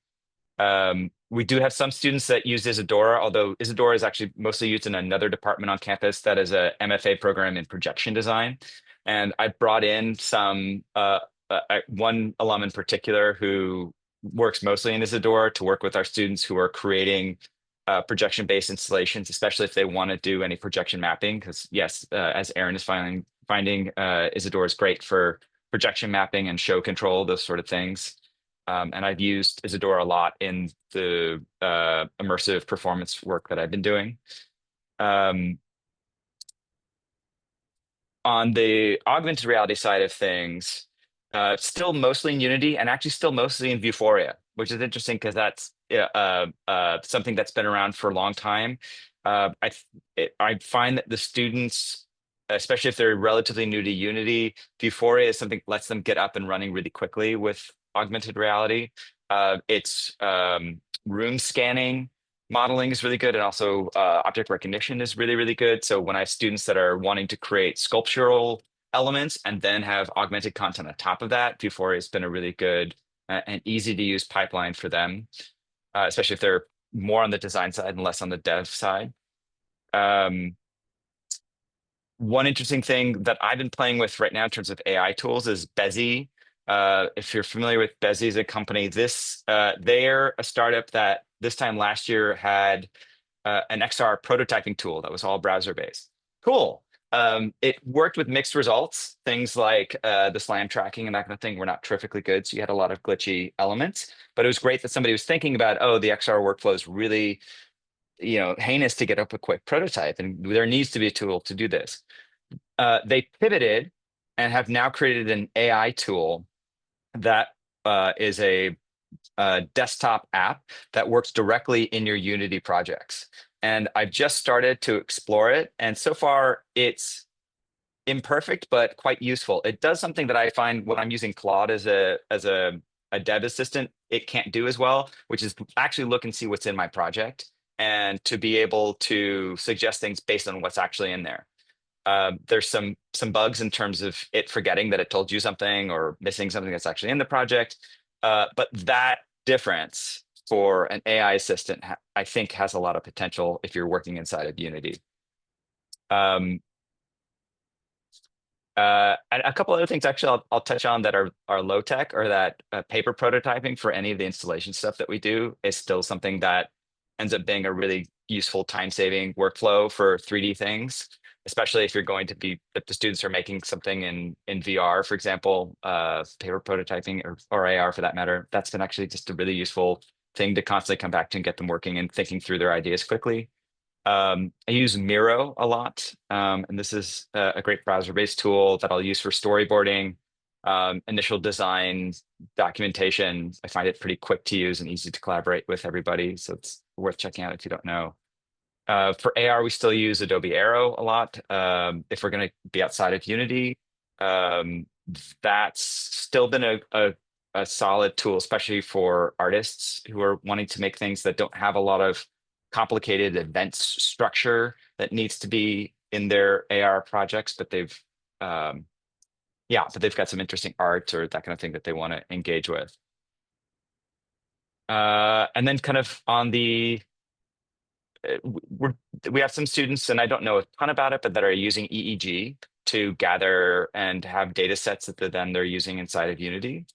We do have some students that use Isadora, although Isadora is actually mostly used in another department on campus that is a MFA program in projection design. And I brought in some one alum in particular who works mostly in Isadora to work with our students who are creating projection-based installations, especially if they want to do any projection mapping. Because yes, as Aaron is finding Isadora is great for projection mapping and show control, those sort of things. And I've used Isadora a lot in the immersive performance work that I've been doing. On the augmented reality side of things, still mostly in Unity and actually still mostly in Vuforia, which is interesting because that's something that's been around for a long time. I find that the students, especially if they're relatively new to Unity, Vuforia is something that lets them get up and running really quickly with augmented reality. It's room scanning modeling is really good, and also object recognition is really, really good. So when I have students that are wanting to create sculptural elements and then have augmented content on top of that, Vuforia has been a really good and easy to use pipeline for them, especially if they're more on the design side and less on the dev side. One interesting thing that I've been playing with right now in terms of AI tools is Bezier. If you're familiar with Bezier as a company, they're a startup that this time last year had an XR prototyping tool that was all browser-based. Cool. It worked with mixed results. Things like the SLAM tracking and that kind of thing were not terrifically good, so you had a lot of glitchy elements. But it was great that somebody was thinking about, oh, the XR workflow is really, heinous to get up a quick prototype, and there needs to be a tool to do this. They pivoted and have now created an AI tool that is a desktop app that works directly in your Unity projects. And I've just started to explore it. And so far it's imperfect, but quite useful. It does something that I find when I'm using Claude as a dev assistant, it can't do as well, which is actually look and see what's in my project and to be able to suggest things based on what's actually in there. There's some bugs in terms of it forgetting that it told you something or missing something that's actually in the project. But that difference for an AI assistant, I think, has a lot of potential if you're working inside of Unity. And a couple other things actually I'll touch on that are low tech, or that paper prototyping for any of the installation stuff that we do is still something that ends up being a really useful time-saving workflow for 3D things, especially if you're going to be, if the students are making something in VR, for example, paper prototyping or AR for that matter. That's been actually just a really useful thing to constantly come back to and get them working and thinking through their ideas quickly. I use Miro a lot, and this is a great browser-based tool that I'll use for storyboarding, initial design, documentation. I find it pretty quick to use and easy to collaborate with everybody, so it's worth checking out if you don't know. For AR, we still use Adobe Aero a lot. If we're going to be outside of Unity, that's still been a solid tool, especially for artists who are wanting to make things that don't have a lot of complicated events structure that needs to be in their AR projects, but they've got some interesting art or that kind of thing that they want to engage with. And then kind of on the we have some students, and I don't know a ton about it, but that are using EEG to gather and have data sets that they're using inside of Unity.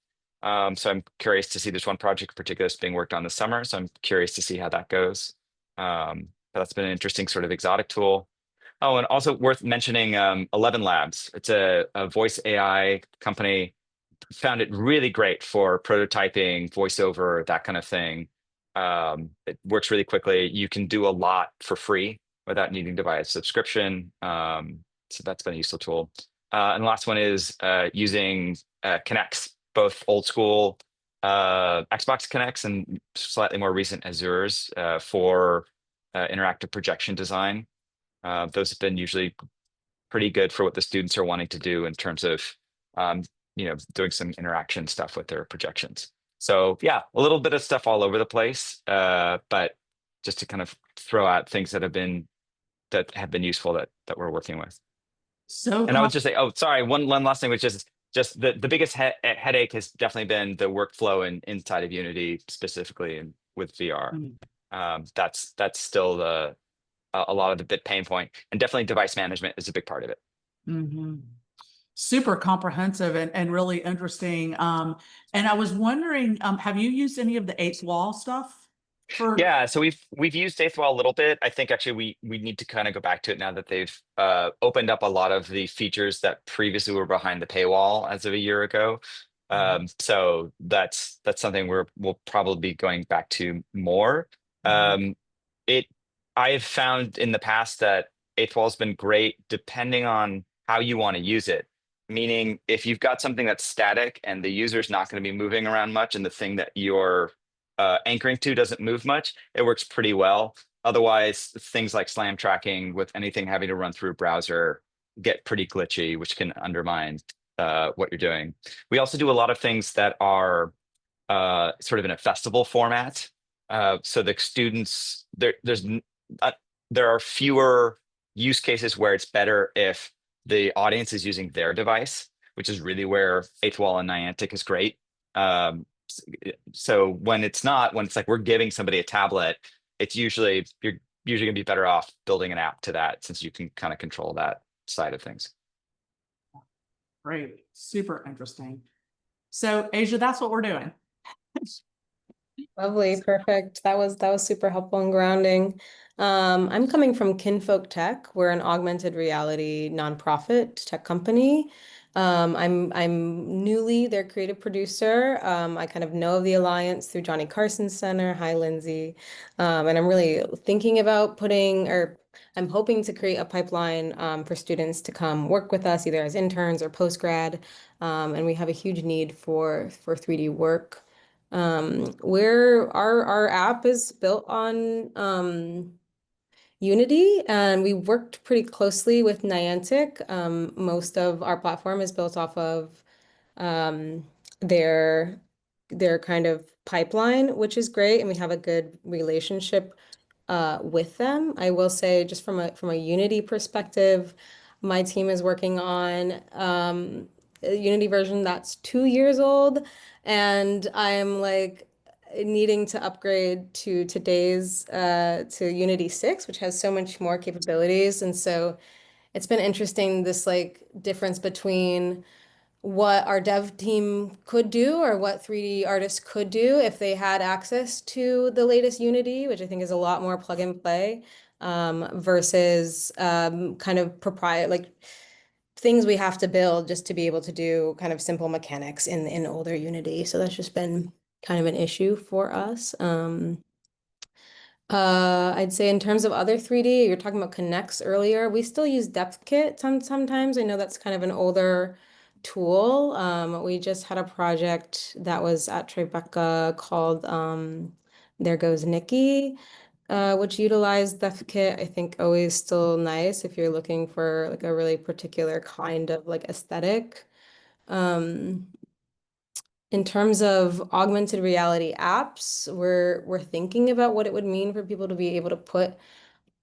So I'm curious to see, this one project in particular that's being worked on this summer. So I'm curious to see how that goes. But that's been an interesting sort of exotic tool. Oh, and also worth mentioning 11 Labs. It's a voice AI company. Found it really great for prototyping, voiceover, that kind of thing. It works really quickly. You can do a lot for free without needing to buy a subscription. So that's been a useful tool. And the last one is using Connects, both old school Xbox Connects and slightly more recent Azure's for interactive projection design. Those have been usually pretty good for what the students are wanting to do in terms of doing some interaction stuff with their projections. So yeah, a little bit of stuff all over the place, but just to kind of throw out things that have been useful that we're working with. So And I would just say, oh, sorry, one last thing, which is just the biggest headache has definitely been the workflow inside of Unity, specifically and with VR. That's still a lot of the big pain point, and definitely device management is a big part of it. Super comprehensive and really interesting. And I was wondering, have you used any of the eighth wall stuff? Yeah, so we've used eighth wall a little bit. I think actually we need to kind of go back to it now that they've opened up a lot of the features that previously were behind the paywall as of a year ago. So that's something we'll probably be going back to more. I've found in the past that eighth wall has been great depending on how you want to use it. Meaning, if you've got something that's static and the user's not going to be moving around much, and the thing that you're anchoring to doesn't move much, it works pretty well. Otherwise, things like slam tracking with anything having to run through a browser get pretty glitchy, which can undermine what you're doing. We also do a lot of things that are sort of in a festival format. So the students, there are fewer use cases where it's better if the audience is using their device, which is really where eighth wall and Niantic is great. So when it's like we're giving somebody a tablet, you're usually gonna be better off building an app to that, since you can kind of control that side of things. Great, super interesting. So Asia, that's what we're doing. Lovely, perfect. That was super helpful and grounding. I'm coming from Kinfolk Tech. We're an augmented reality nonprofit tech company. I'm newly their creative producer. I kind of know of the Alliance through Johnny Carson Center. Hi, Lindsay. And I'm really thinking about I'm hoping to create a pipeline for students to come work with us, either as interns or post-grad. And we have a huge need for 3D work. Where our app is built on Unity, and we worked pretty closely with Niantic. Most of our platform is built off of um, their kind of pipeline, which is great, and we have a good relationship with them. I will say, just from a Unity perspective, my team is working on a Unity version that's 2 years old, and I'm like needing to upgrade to today's to Unity 6, which has so much more capabilities. And so it's been interesting, this like difference between what our dev team could do, or what 3D artists could do if they had access to the latest Unity, which I think is a lot more plug and play, versus kind of like things we have to build just to be able to do kind of simple mechanics in older Unity. So that's just been kind of an issue for us. I'd say in terms of other 3D, you're talking about Connects earlier. We still use DepthKit sometimes. I know that's kind of an older tool. We just had a project that was at Tribeca called There Goes Nikki, which utilized DepthKit. I think always still nice if you're looking for like a really particular kind of like aesthetic. In terms of augmented reality apps, we're thinking about what it would mean for people to be able to put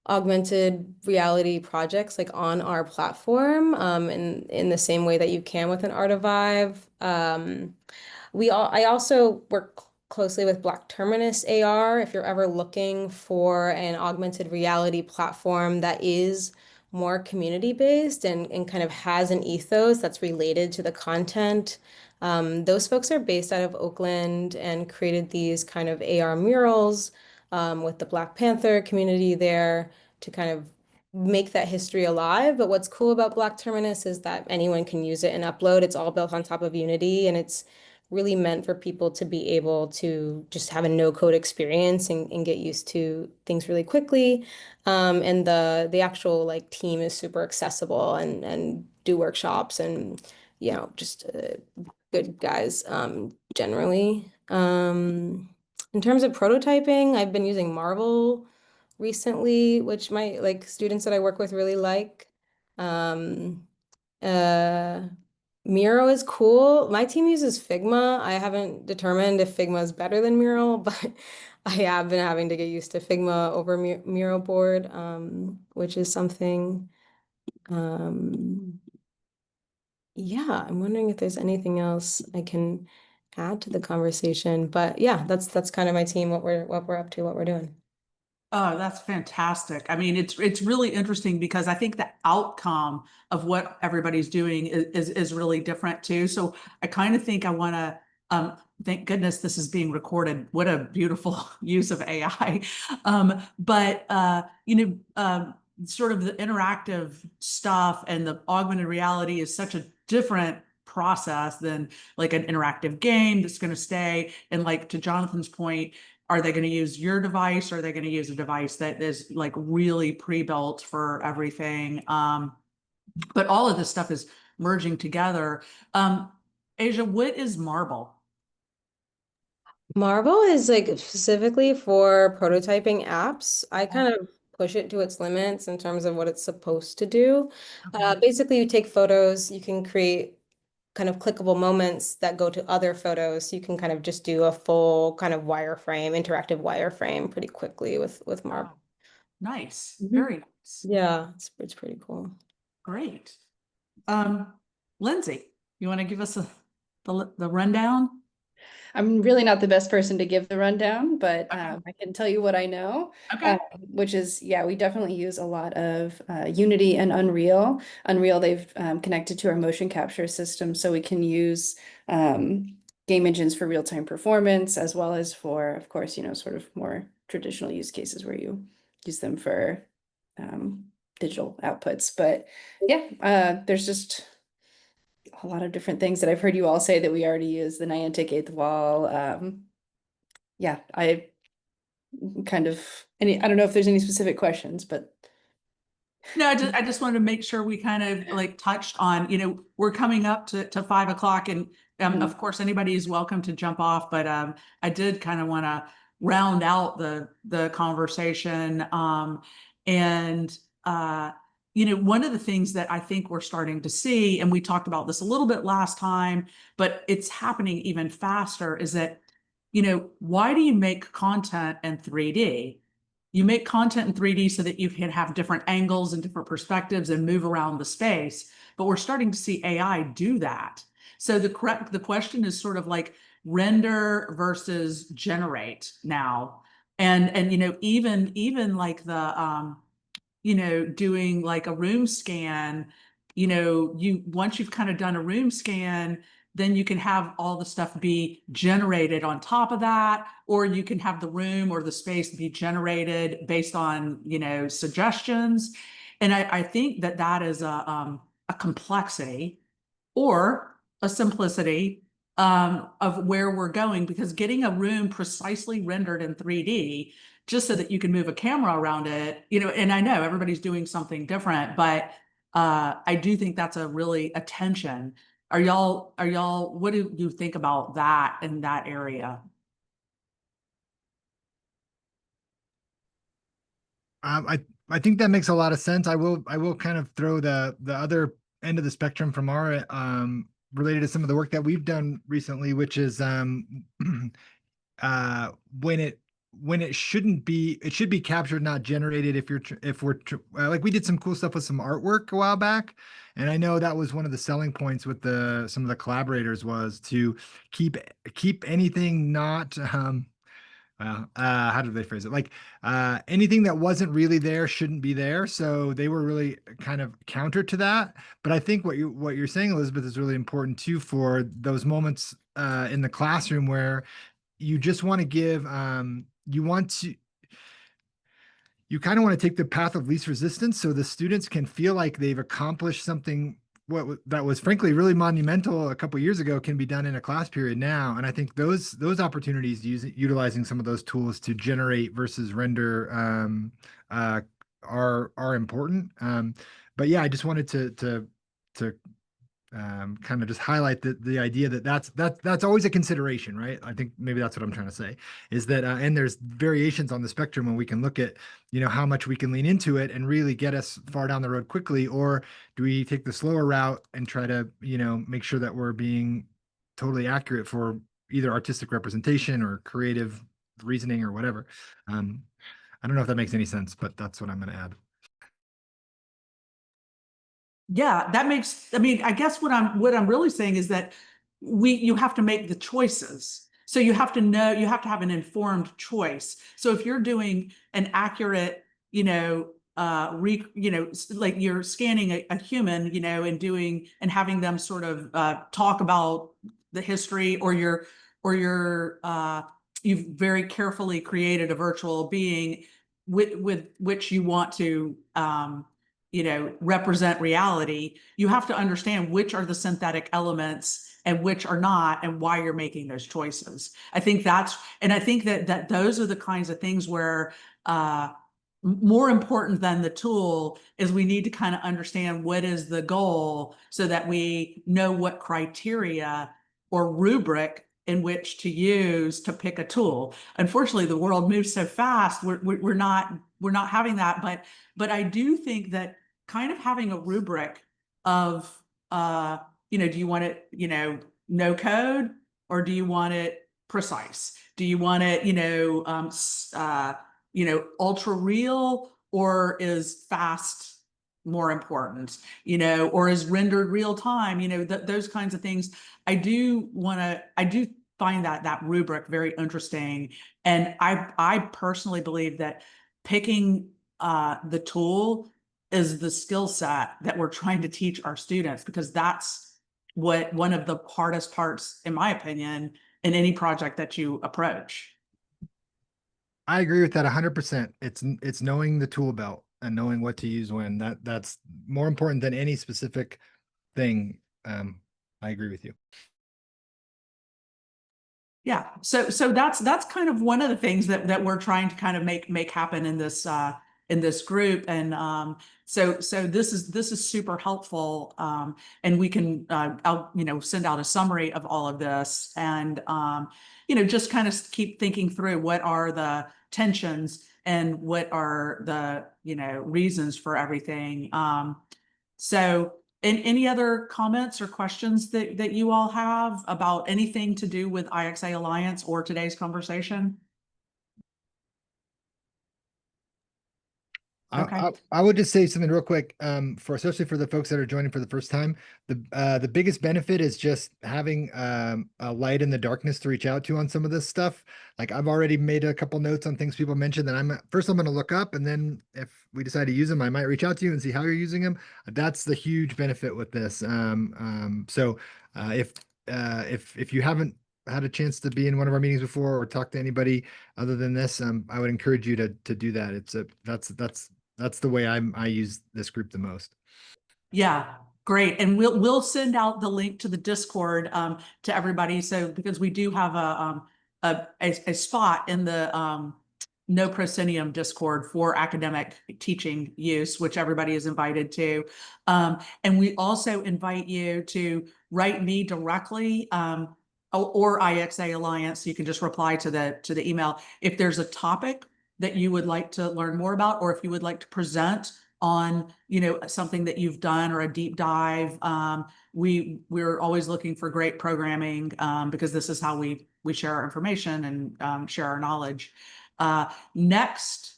augmented reality projects like on our platform, in the same way that you can with an Artivive. I also work closely with Black Terminus AR. If you're ever looking for an augmented reality platform that is more community-based and kind of has an ethos that's related to the content. Those folks are based out of Oakland and created these kind of AR murals with the Black Panther community there to kind of make that history alive. But what's cool about Black Terminus is that anyone can use it and upload. It's all built on top of Unity, and it's really meant for people to be able to just have a no-code experience and get used to things really quickly. And the actual like team is super accessible and do workshops and just good guys generally. In terms of prototyping, I've been using Marvel recently, which my like students that I work with really like. Um, uh, Miro is cool. My team uses Figma. I haven't determined if Figma is better than Miro, but I have been having to get used to Figma over Miro board, which is something. Um, yeah, I'm wondering if there's anything else I can add to the conversation. But yeah, that's kind of my team, what we're up to, what we're doing. Oh, that's fantastic. I mean, it's really interesting because I think the outcome of what everybody's doing is really different too. So I kind of think I want to thank goodness this is being recorded. What a beautiful use of AI. But sort of the interactive stuff and the augmented reality is such a different process than like an interactive game that's going to stay. And like to Jonathan's point, are they going to use your device or are they going to use a device that is like really pre-built for everything? But all of this stuff is merging together. Asia, what is Marble? Marvel is like specifically for prototyping apps. I kind of push it to its limits in terms of what it's supposed to do. Basically, you take photos, you can create kind of clickable moments that go to other photos. You can kind of just do a full kind of wireframe, interactive wireframe pretty quickly with Marvel. Wow. Nice. Mhm. Very nice. Yeah, it's pretty cool. Great. Lindsay, you want to give us the rundown? I'm really not the best person to give the rundown, but I can tell you what I know, Okay. which is, yeah, we definitely use a lot of Unity and Unreal. Unreal, they've connected to our motion capture system, so we can use game engines for real-time performance, as well as for, of course, sort of more traditional use cases where you use them for digital outputs. But yeah, there's just a lot of different things that I've heard you all say that we already use, the Niantic eighth wall. Yeah, I kind of I don't know if there's any specific questions, but No, I just wanted to make sure we kind of like touched on, we're coming up to 5 o'clock and of course anybody is welcome to jump off, but I did kind of want to round out the conversation. And one of the things that I think we're starting to see, and we talked about this a little bit last time, but it's happening even faster, is that, why do you make content in 3D? You make content in 3D so that you can have different angles and different perspectives and move around the space. But we're starting to see AI do that. So the question is sort of like render versus generate now. And even like the doing like a room scan, once you've kind of done a room scan, then you can have all the stuff be generated on top of that, or you can have the room or the space be generated based on, suggestions. And I think that is a complexity or a simplicity of where we're going, because getting a room precisely rendered in 3D just so that you can move a camera around it, and I know everybody's doing something different, but I do think that's a really attention. What do you think about that in that area? I think that makes a lot of sense. I will kind of throw the other end of the spectrum from our related to some of the work that we've done recently, which is uh when it when it shouldn't be, it should be captured, not generated. If we're like, we did some cool stuff with some artwork a while back, and I know that was one of the selling points with some of the collaborators was to keep anything not how did they phrase it? Like anything that wasn't really there shouldn't be there. So they were really kind of counter to that. But I think what you're saying, Elizabeth, is really important too for those moments in the classroom where you just want to give you kind of want to take the path of least resistance so the students can feel like they've accomplished something that was frankly really monumental a couple years ago can be done in a class period now. And I think those opportunities utilizing some of those tools to generate versus render are important. But yeah, I just wanted to kind of just highlight the idea that that's always a consideration, right? I think maybe that's what I'm trying to say is that and there's variations on the spectrum when we can look at, you know, how much we can lean into it and really get us far down the road quickly, or do we take the slower route and try to, you know, make sure that we're being totally accurate for either artistic representation or creative reasoning or whatever. I don't know if that makes any sense, but that's what I'm going to add. Yeah, that makes, I mean, I guess what I'm really saying is that you have to make the choices. So you have to know, you have to have an informed choice. So if you're doing an accurate, you know, like you're scanning a human, you know, and doing and having them sort of talk about the history, or you've very carefully created a virtual being with which you want to you know, represent reality, you have to understand which are the synthetic elements and which are not, and why you're making those choices. I think that those are the kinds of things where more important than the tool is we need to kind of understand what is the goal so that we know what criteria or rubric in which to use to pick a tool. Unfortunately, the world moves so fast. We're not having that, but I do think that kind of having a rubric of you know, do you want it, you know, no code, or do you want it precise? Do you want it, you know, ultra real, or is fast more important, you know, or is rendered real time, you know, those kinds of things. I do find that rubric very interesting. And I personally believe that picking the tool is the skill set that we're trying to teach our students, because that's what one of the hardest parts, in my opinion, in any project that you approach. I agree with that 100%. It's knowing the tool belt and knowing what to use when. That's more important than any specific thing. I agree with you. Yeah, so that's kind of one of the things that we're trying to kind of make happen in this group. And so this is super helpful. And we can I'll, you know, send out a summary of all of this, and you know, just kind of keep thinking through what are the tensions and what are the, you know, reasons for everything. So any other comments or questions that you all have about anything to do with IXAlliance or today's conversation? Okay. I would just say something real quick, especially for the folks that are joining for the first time. The biggest benefit is just having a light in the darkness to reach out to on some of this stuff. Like, I've already made a couple notes on things people mentioned that I'm going to look up, and then if we decide to use them, I might reach out to you and see how you're using them. That's the huge benefit with this. So if you haven't had a chance to be in one of our meetings before or talk to anybody other than this, I would encourage you to do that. That's the way I use this group the most. Yeah, great. And we'll send out the link to the Discord to everybody. So because we do have a spot in the No Proscenium Discord for academic teaching use, which everybody is invited to. And we also invite you to write me directly or IXAlliance. You can just reply to the email if there's a topic that you would like to learn more about, or if you would like to present on, you know, something that you've done or a deep dive. We're always looking for great programming because this is how we share our information and share our knowledge. Next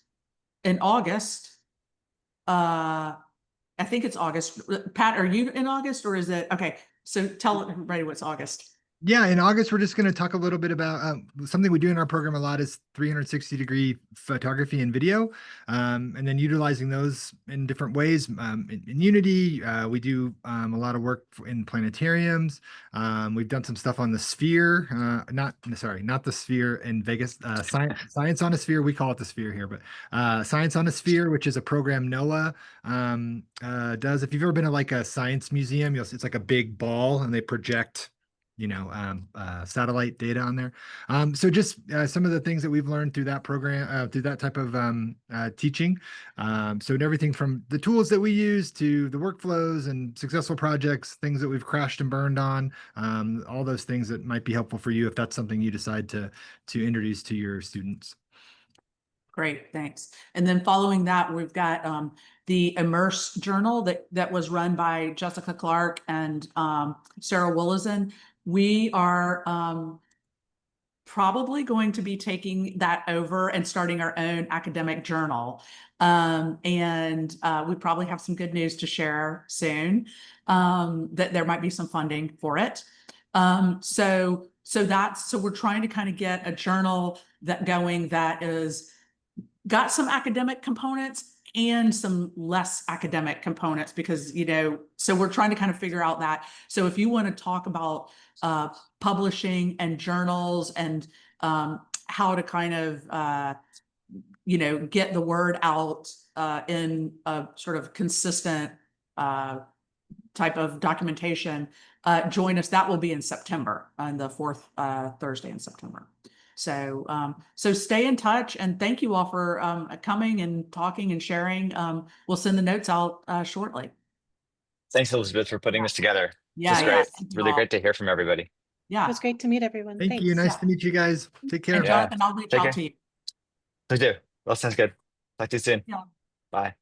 in August, I think it's August. Pat, are you in August, or is it? Okay, so tell everybody what's August. Yeah, in August, we're just going to talk a little bit about something we do in our program a lot is 360-degree photography and video, and then utilizing those in different ways. In Unity, we do a lot of work in planetariums. We've done some stuff on the Sphere, not the Sphere in Vegas. Science on a Sphere, we call it the Sphere here, but Science on a Sphere, which is a program NOAA does. If you've ever been to like a science museum, it's like a big ball and they project satellite data on there. So just some of the things that we've learned through that program, through that type of teaching. So everything from the tools that we use to the workflows and successful projects, things that we've crashed and burned on, all those things that might be helpful for you if that's something you decide to introduce to your students. Great, thanks. And then following that, we've got the Immerse journal that was run by Jessica Clark and Sarah Willison. We are probably going to be taking that over and starting our own academic journal. And we probably have some good news to share soon, that there might be some funding for it. So we're trying to kind of get a journal that is got some academic components and some less academic components because, so we're trying to kind of figure out that. So if you want to talk about publishing and journals and how to kind of, get the word out in a sort of consistent type of documentation, join us. That will be in September, on the fourth Thursday in September. So stay in touch, and thank you all for coming and talking and sharing. We'll send the notes out shortly. Thanks, Elizabeth, for putting this together. Yeah, This is great. thank you Really all. great to hear from everybody. Yeah. It was great to meet everyone. Thank you. Thanks. Nice to meet you guys. Take care. And Jonathan, I'll reach Take out care. to you. Please do. Well, sounds good. Talk to you soon. Yeah. Bye.